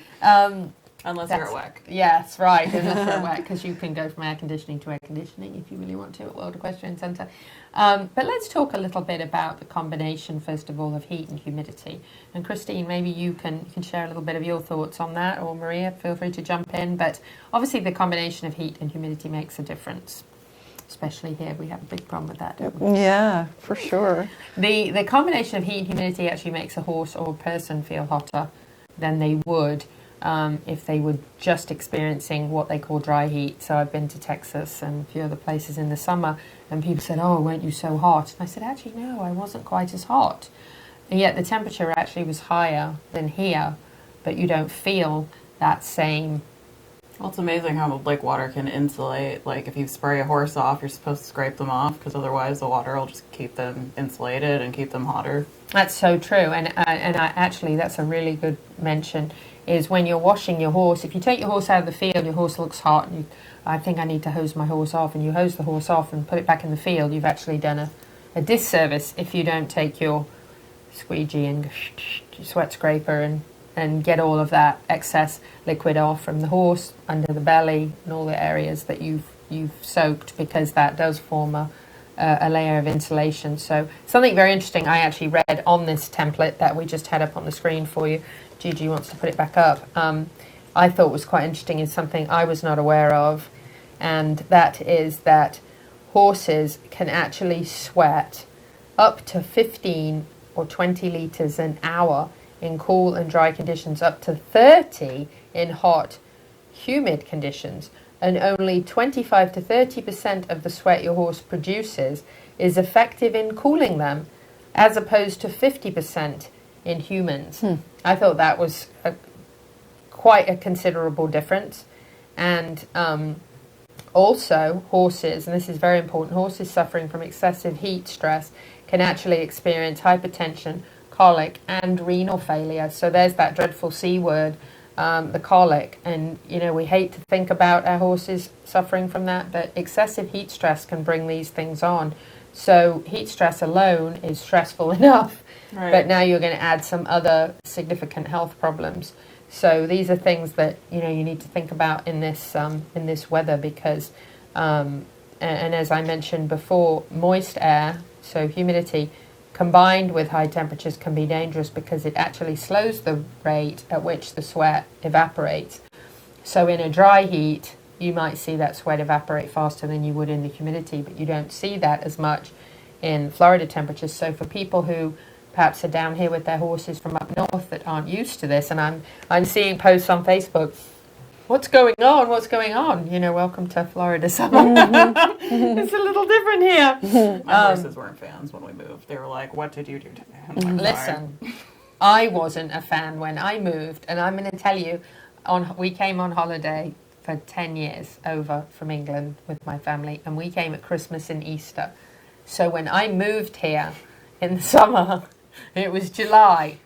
Unless you're at WEC. Yes, right, unless you're at WEC, because you can go from air conditioning to air conditioning if you really want to at World Equestrian Centre. But let's talk a little bit about the combination, first of all, of heat and humidity. And Christine, maybe you can share a little bit of your thoughts on that, or Maria, feel free to jump in. But obviously the combination of heat and humidity makes a difference. Especially here, we have a big problem with that, don't we? Yeah, for sure. The combination of heat and humidity actually makes a horse or a person feel hotter than they would if they were just experiencing what they call dry heat. So I've been to Texas and a few other places in the summer, and people said, "Oh, weren't you so hot?" And I said, "Actually, no, I wasn't quite as hot." And yet the temperature actually was higher than here, but you don't feel that same. Well, it's amazing how like water can insulate. Like if you spray a horse off, you're supposed to scrape them off because otherwise the water will just keep them insulated and keep them hotter. That's so true, and actually that's a really good mention. Is when you're washing your horse, if you take your horse out of the field, your horse looks hot, and I think I need to hose my horse off, and you hose the horse off and put it back in the field, you've actually done a disservice if you don't take your squeegee and sweat scraper and get all of that excess liquid off from the horse, under the belly, and all the areas that you've soaked, because that does form a layer of insulation. So something very interesting I actually read on this template that we just had up on the screen for you. Gigi wants to put it back up. I thought was quite interesting, is something I was not aware of, and that is that horses can actually sweat up to 15 or 20 litres an hour in cool and dry conditions, up to 30 in hot, humid conditions, and only 25 to 30% of the sweat your horse produces is effective in cooling them, as opposed to 50% in humans. I thought that was quite a considerable difference. And also horses, and this is very important, horses suffering from excessive heat stress can actually experience hypertension, colic, and renal failure. So there's that dreadful C word, the colic. And, you know, we hate to think about our horses suffering from that, but excessive heat stress can bring these things on. So heat stress alone is stressful enough, right, but now you're going to add some other significant health problems. So these are things that, you know, you need to think about in this weather, because, and as I mentioned before, moist air, so humidity, combined with high temperatures can be dangerous because it actually slows the rate at which the sweat evaporates. So in a dry heat, you might see that sweat evaporate faster than you would in the humidity, but you don't see that as much in Florida temperatures. So for people who perhaps are down here with their horses from up north that aren't used to this, and I'm seeing posts on Facebook, what's going on? What's going on? You know, welcome to Florida summer. It's a little different here. My horses weren't fans when we moved. They were like, "What did you do to me?" Like, listen, I wasn't a fan when I moved, and I'm going to tell you, we came on holiday for 10 years over from England with my family, and we came at Christmas and Easter. So when I moved here in the summer, it was July.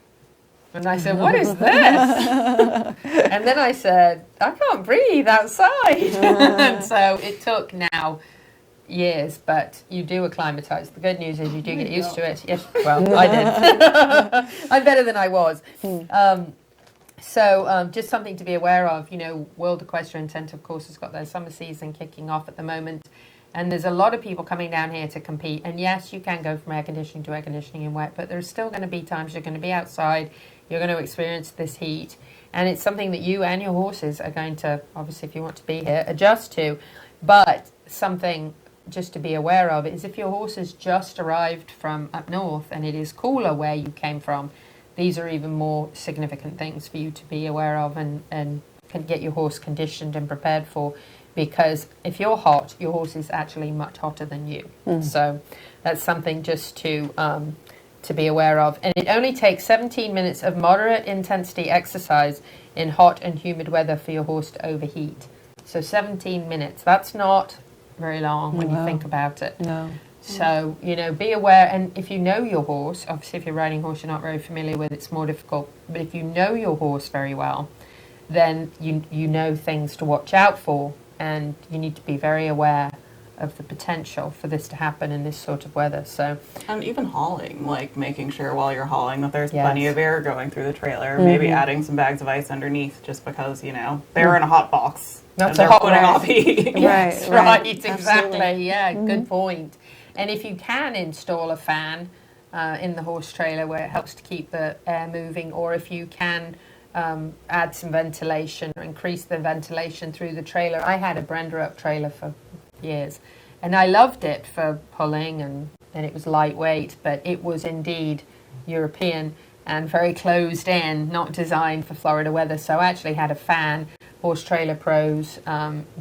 And I said, "What is this?" And then I said, "I can't breathe outside." And so it took now years, but you do acclimatise. The good news is you do get used to it. Yes, well, I did. I'm better than I was. So just something to be aware of. You know, World Equestrian Centre, of course, has got their summer season kicking off at the moment. And there's a lot of people coming down here to compete. And yes, you can go from air conditioning to air conditioning in wet, but there's still going to be times you're going to be outside, you're going to experience this heat. And it's something that you and your horses are going to, obviously, if you want to be here, adjust to. But something just to be aware of is if your horse has just arrived from up north and it is cooler where you came from, these are even more significant things for you to be aware of and can get your horse conditioned and prepared for. Because if you're hot, your horse is actually much hotter than you. So that's something just to be aware of. And it only takes 17 minutes of moderate intensity exercise in hot and humid weather for your horse to overheat. So 17 minutes, that's not very long when you think about it. No. So, you know, be aware. And if you know your horse, obviously if you're riding a horse you're not very familiar with, it's more difficult. But if you know your horse very well, then you know things to watch out for. and you need to be very aware of the potential for this to happen in this sort of weather. So, and even hauling, like making sure while you're hauling that there's Yes. plenty of air going through the trailer, maybe adding some bags of ice underneath, just because, you know, they're in a hot box. That's and a they're hot putting right. off heat. Yes, Right, right, right. exactly. Absolutely. Yeah, good point. And if you can install a fan in the horse trailer where it helps to keep the air moving, or if you can add some ventilation or increase the ventilation through the trailer. I had a Brenderup trailer for years, and I loved it for pulling, and it was lightweight, but it was indeed European and very closed in, not designed for Florida weather. So I actually had a fan. Horse Trailer Pros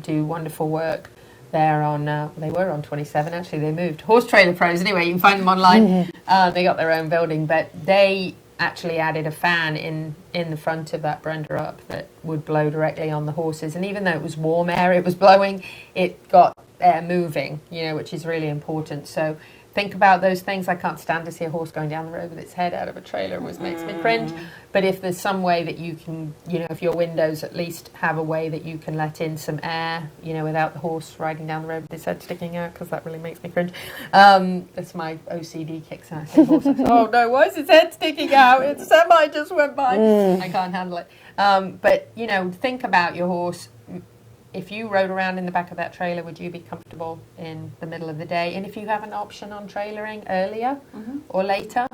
do wonderful work there on, they were on 27, actually they moved. Horse Trailer Pros, anyway, you can find them online. They got their own building, but they actually added a fan in the front of that Brenderup that would blow directly on the horses. And even though it was warm air it was blowing, it got air moving, you know, which is really important. So think about those things. I can't stand to see a horse going down the road with its head out of a trailer. It always makes me cringe. But if there's some way that you can, you know, if your windows at least have a way that you can let in some air, you know, without the horse riding down the road with his head sticking out, because that really makes me cringe. That's my OCD kicks in. I say horse, I say, oh no, why is his head sticking out? It's a semi just went by. I can't handle it. But, you know, think about your horse. If you rode around in the back of that trailer, would you be comfortable in the middle of the day? And if you have an option on trailering earlier or later,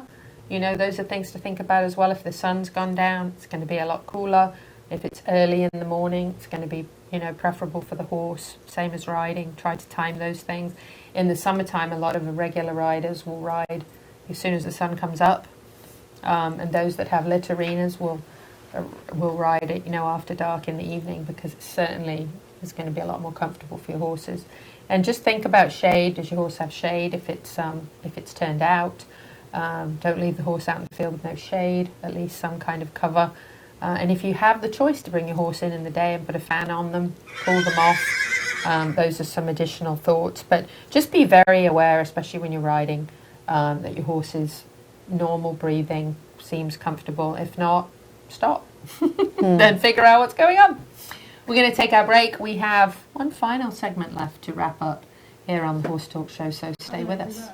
you know, those are things to think about as well. If the sun's gone down, it's going to be a lot cooler. If it's early in the morning, it's going to be, you know, preferable for the horse. Same as riding. Try to time those things. In the summertime, a lot of irregular riders will ride as soon as the sun comes up. And those that have lit arenas will ride it, you know, after dark in the evening, because it certainly is going to be a lot more comfortable for your horses. And just think about shade. Does your horse have shade? If it's turned out, don't leave the horse out in the field with no shade. At least some kind of cover. And if you have the choice to bring your horse in the day and put a fan on them, cool them off. Those are some additional thoughts. But just be very aware, especially when you're riding, that your horse's normal breathing seems comfortable. If not, stop. Then figure out what's going on. We're going to take our break. We have one final segment left to wrap up here on the Horse Talk Show, so stay with us.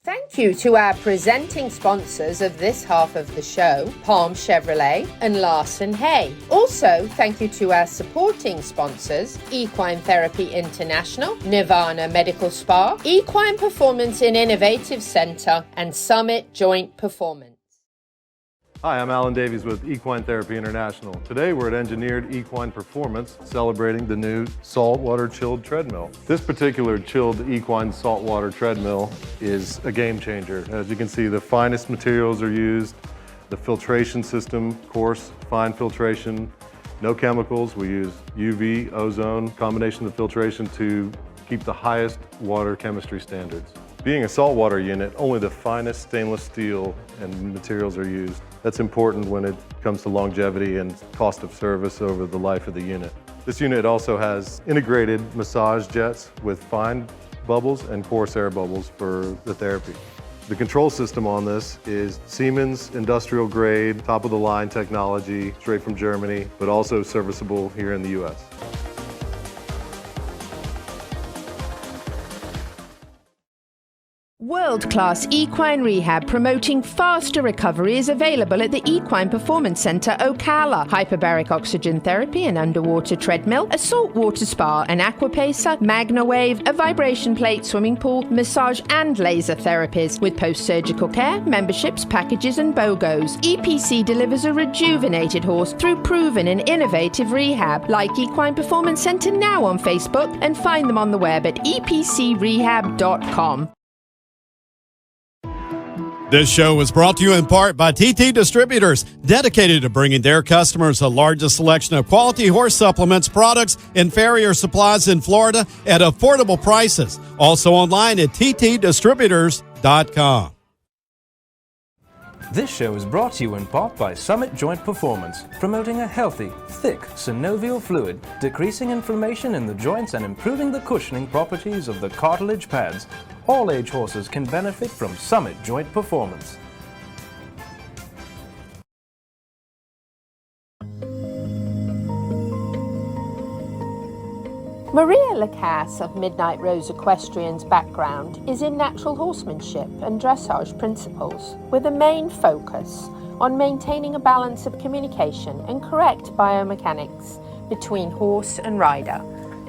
Thank you to our presenting sponsors of this half of the show, Palm Chevrolet and Larson Hay. Also, thank you to our supporting sponsors, Equine Therapy International, Nirvana Medical Spa, Equine Performance and Innovative Center, and Summit Joint Performance. Hi, I'm Alan Davies with Equine Therapy International. Today we're at Engineered Equine Performance celebrating the new saltwater chilled treadmill. This particular chilled equine saltwater treadmill is a game changer. As you can see, the finest materials are used. The filtration system, coarse, fine filtration, no chemicals. We use UV, ozone, combination of filtration to keep the highest water chemistry standards. Being a saltwater unit, only the finest stainless steel and materials are used. That's important when it comes to longevity and cost of service over the life of the unit. This unit also has integrated massage jets with fine bubbles and coarse air bubbles for the therapy. The control system on this is Siemens industrial grade, top of the line technology, straight from Germany, but also serviceable here in the US. World-class equine rehab promoting faster recovery is available at the Equine Performance Center Ocala. Hyperbaric oxygen therapy, an underwater treadmill, a saltwater spa, an aquapacer, MagnaWave, a vibration plate, swimming pool, massage and laser therapies. With post-surgical care, memberships, packages and BOGOs, EPC delivers a rejuvenated horse through proven and innovative rehab. Like Equine Performance Center now on Facebook and find them on the web at epcrehab.com. This show was brought to you in part by TT Distributors, dedicated to bringing their customers the largest selection of quality horse supplements, products, and farrier supplies in Florida at affordable prices. Also online at ttdistributors.com. This show is brought to you in part by Summit Joint Performance, promoting a healthy, thick synovial fluid, decreasing inflammation in the joints and improving the cushioning properties of the cartilage pads. All age horses can benefit from Summit Joint Performance. Maria LaCasse of Midnight Rose Equestrian's background is in natural horsemanship and dressage principles, with a main focus on maintaining a balance of communication and correct biomechanics between horse and rider.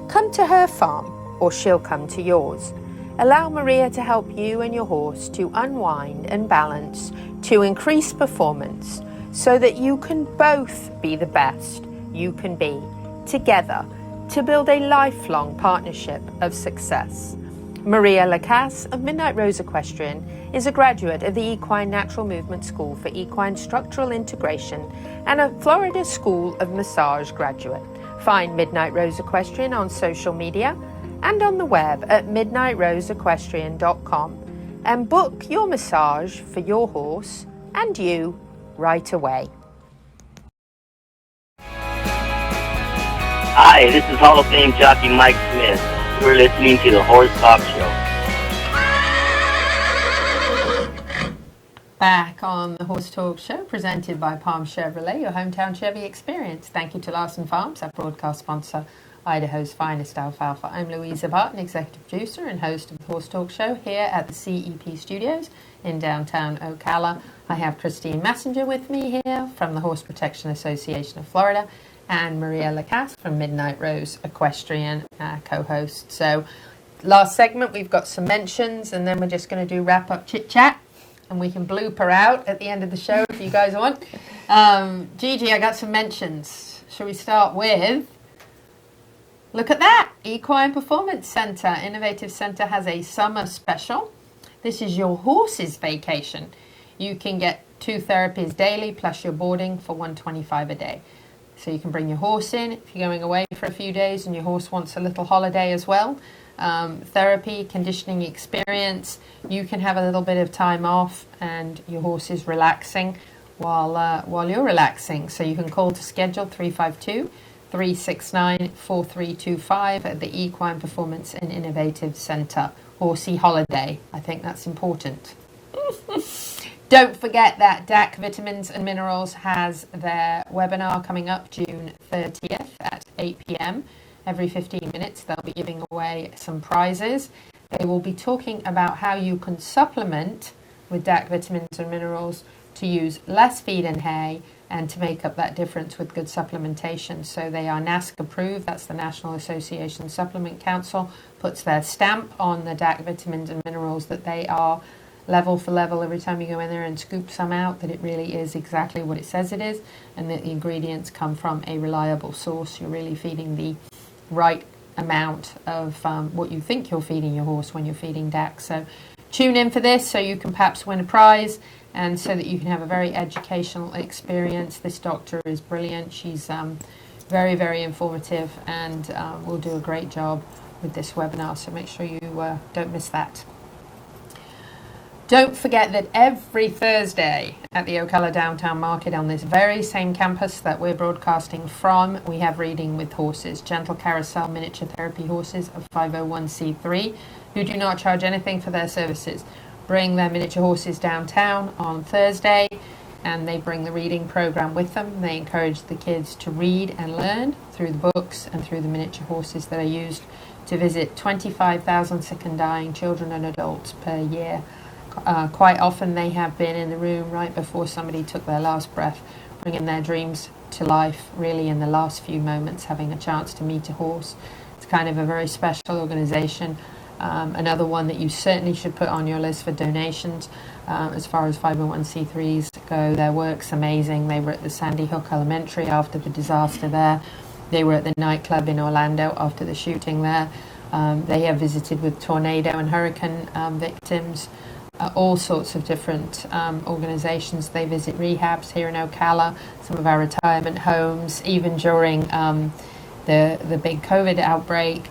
Come to her farm, or she'll come to yours. Allow Maria to help you and your horse to unwind and balance to increase performance so that you can both be the best you can be together to build a lifelong partnership of success. Maria LaCasse of Midnight Rose Equestrian is a graduate of the Equine Natural Movement School for Equine Structural Integration and a Florida School of Massage graduate. Find Midnight Rose Equestrian on social media and on the web at midnightroseequestrian.com and book your massage for your horse and you right away. Hi, this is Hall of Fame jockey Mike Smith. You're listening to the Horse Talk Show. Back on the Horse Talk Show, presented by Palm Chevrolet, your hometown Chevy experience. Thank you to Larson Farms, our broadcast sponsor, Idaho's finest alfalfa. I'm Louisa Barton, executive producer and host of the Horse Talk Show here at the CEP Studios in downtown Ocala. I have Christine Massinger with me here from the Horse Protection Association of Florida, and Maria LaCasse from Midnight Rose Equestrian, co-host. So last segment, we've got some mentions, and then we're just going to do wrap-up chit-chat, and we can blooper out at the end of the show if you guys want. Gigi, I got some mentions. Shall we start with, look at that, Equine Performance Center. Innovative Center has a summer special. This is your horse's vacation. You can get 2 therapies daily, plus your boarding for $125 a day. So you can bring your horse in if you're going away for a few days and your horse wants a little holiday as well. Therapy, conditioning experience. You can have a little bit of time off and your horse is relaxing while you're relaxing. So you can call to schedule 352-369-4325 at the Equine Performance and Innovative Center. Horsey holiday. I think that's important. Don't forget that DAC Vitamins and Minerals has their webinar coming up June 30th at 8 p.m. Every 15 minutes, they'll be giving away some prizes. They will be talking about how you can supplement with DAC Vitamins and Minerals to use less feed and hay and to make up that difference with good supplementation. So they are NASC approved, that's the National Association Supplement Council, puts their stamp on the DAC Vitamins and Minerals that they are level for level every time you go in there and scoop some out, that it really is exactly what it says it is, and that the ingredients come from a reliable source. You're really feeding the right amount of what you think you're feeding your horse when you're feeding DAC. So tune in for this so you can perhaps win a prize and so that you can have a very educational experience. This doctor is brilliant. She's very, very informative and will do a great job with this webinar. So make sure you don't miss that. Don't forget that every Thursday at the Ocala Downtown Market on this very same campus that we're broadcasting from, we have Reading with Horses, gentle carousel miniature therapy horses of 501c3 who do not charge anything for their services. Bring their miniature horses downtown on Thursday and they bring the reading program with them. They encourage the kids to read and learn through the books and through the miniature horses that are used to visit 25,000 sick and dying children and adults per year. Quite often they have been in the room right before somebody took their last breath, bringing their dreams to life really in the last few moments, having a chance to meet a horse. It's kind of a very special organization. Another one that you certainly should put on your list for donations. As far as 501c3s go, their work's amazing. They were at the Sandy Hook Elementary after the disaster there. They were at the nightclub in Orlando after the shooting there. They have visited with tornado and hurricane victims. All sorts of different organizations. They visit rehabs here in Ocala, some of our retirement homes. Even during the big COVID outbreak,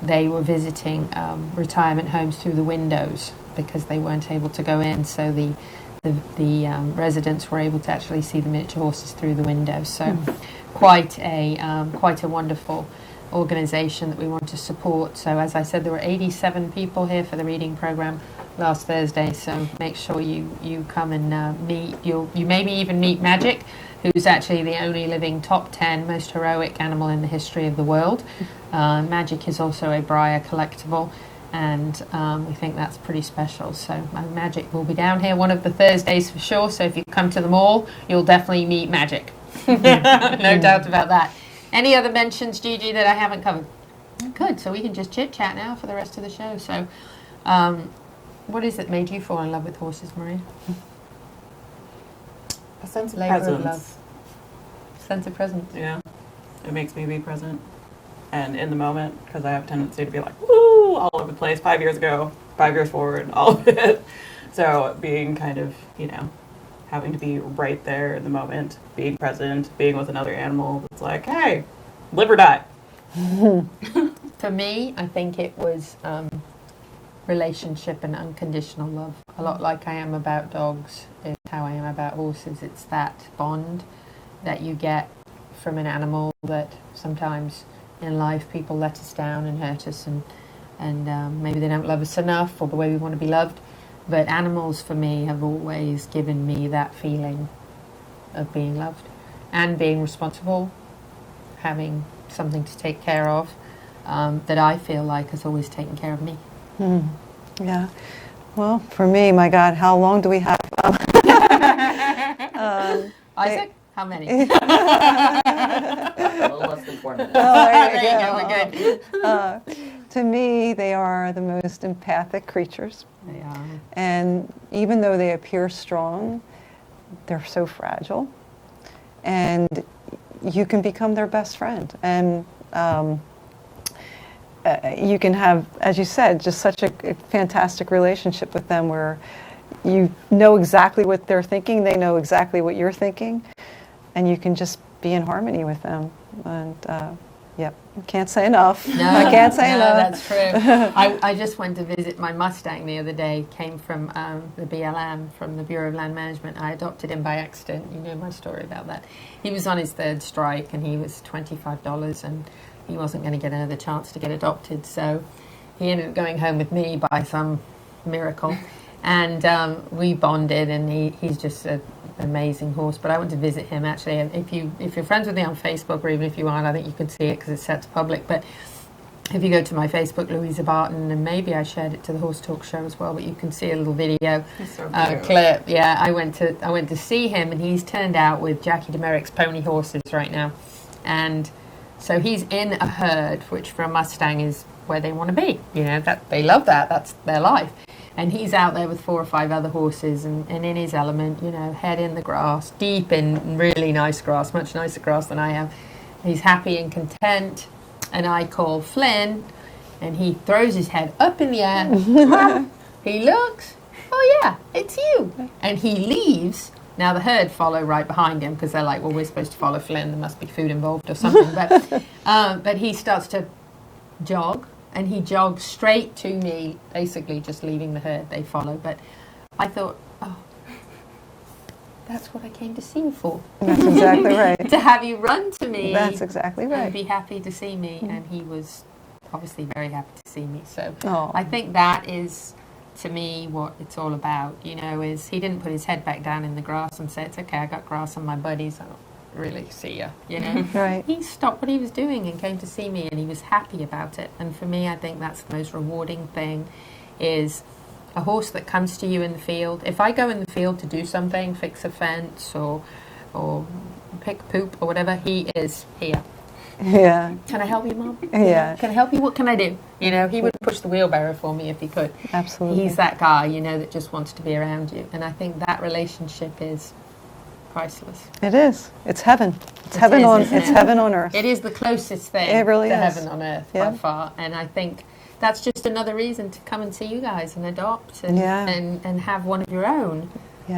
they were visiting retirement homes through the windows because they weren't able to go in. So the residents were able to actually see the miniature horses through the windows. So quite a wonderful organization that we want to support. So as I said, there were 87 people here for the reading program last Thursday, so make sure you come and meet. You maybe even meet Magic, who's actually the only living top 10 most heroic animal in the history of the world. Magic is also a Breyer collectible, and we think that's pretty special. So Magic will be down here one of the Thursdays for sure. So if you come to the mall, you'll definitely meet Magic. No doubt about that. Any other mentions, Gigi, that I haven't covered? Good. So we can just chit chat now for the rest of the show. So, what is it made you fall in love with horses, Maria? A sense of Labor presence. of love. Sense of presence. Yeah. It makes me be present and in the moment, because I have a tendency to be like, woo, all over the place. 5 years ago, 5 years forward, all of it. So being kind of, having to be right there in the moment, being present, being with another animal that's like, hey, live or die. For me, I think it was relationship and unconditional love. A lot like I am about dogs is how I am about horses. It's that bond that you get from an animal that sometimes in life people let us down and hurt us, and maybe they don't love us enough or the way we want to be loved. But animals for me have always given me that feeling of being loved and being responsible, having something to take care of, that I feel like has always taken care of me. Yeah. Well, for me, my God, how long do we have? Isaac, how many? A little less than 4 minutes. Oh, there you go. We're good. To me, they are the most empathic creatures. They are. And even though they appear strong, they're so fragile. And you can become their best friend. And you can have, as you said, just such a fantastic relationship with them where you know exactly what they're thinking, they know exactly what you're thinking, and you can just be in harmony with them. And yep, can't say enough. No, I can't say enough. That's true. I just went to visit my Mustang the other day, came from the BLM, from the Bureau of Land Management. I adopted him by accident. You know my story about that. He was on his third strike and he was $25 and he wasn't going to get another chance to get adopted. So he ended up going home with me by some miracle. And we bonded, and he's just an amazing horse. But I went to visit him, actually. And if you're friends with me on Facebook, or even if you aren't, I think you can see it because it's set to public. But if you go to my Facebook, Louisa Barton, and maybe I shared it to the Horse Talk Show as well, but you can see a little video clip. Yeah, I went to see him, and he's turned out with Jackie Demerrick's pony horses right now. And so he's in a herd, which for a Mustang is where they want to be. That they love that. That's their life. And he's out there with 4 or 5 other horses and in his element, head in the grass, deep in really nice grass, much nicer grass than I am. He's happy and content. And I call Flynn, and he throws his head up in the air. He looks, oh yeah, it's you. And he leaves. Now the herd follow right behind him because they're like, well, we're supposed to follow Flynn. There must be food involved or something. But he starts to jog. And he jogged straight to me, basically just leaving the herd. They follow. But I thought, oh, that's what I came to see you for. That's exactly right. To have you run to me. That's exactly right. And be happy to see me. And he was obviously very happy to see me. So Oh. I think that is, to me, what it's all about. Is he didn't put his head back down in the grass and say, it's okay, I got grass on my buddies. I don't really see ya, Right. He stopped what he was doing and came to see me, and he was happy about it. And for me, I think that's the most rewarding thing, is a horse that comes to you in the field. If I go in the field to do something, fix a fence or pick poop or whatever, he is here. Yeah. Can I help you, Mom? Yeah. Can I help you? What can I do? He would push the wheelbarrow for me if he could. Absolutely. He's that guy, that just wants to be around you. And I think that relationship is priceless. It is. It's heaven. It's heaven on earth. It is the closest thing It really to is. heaven on earth by far. And I think that's just another reason to come and see you guys and adopt and have one of your own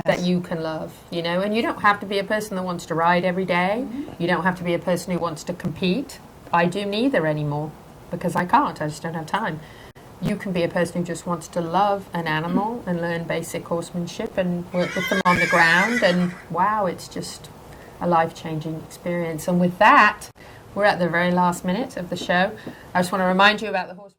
that you can love, And you don't have to be a person that wants to ride every day. You don't have to be a person who wants to compete. I do neither anymore because I can't. I just don't have time. You can be a person who just wants to love an animal and learn basic horsemanship and work with them on the ground. And wow, it's just a life-changing experience. And with that, we're at the very last minute of the show. I just want to remind you about the horse.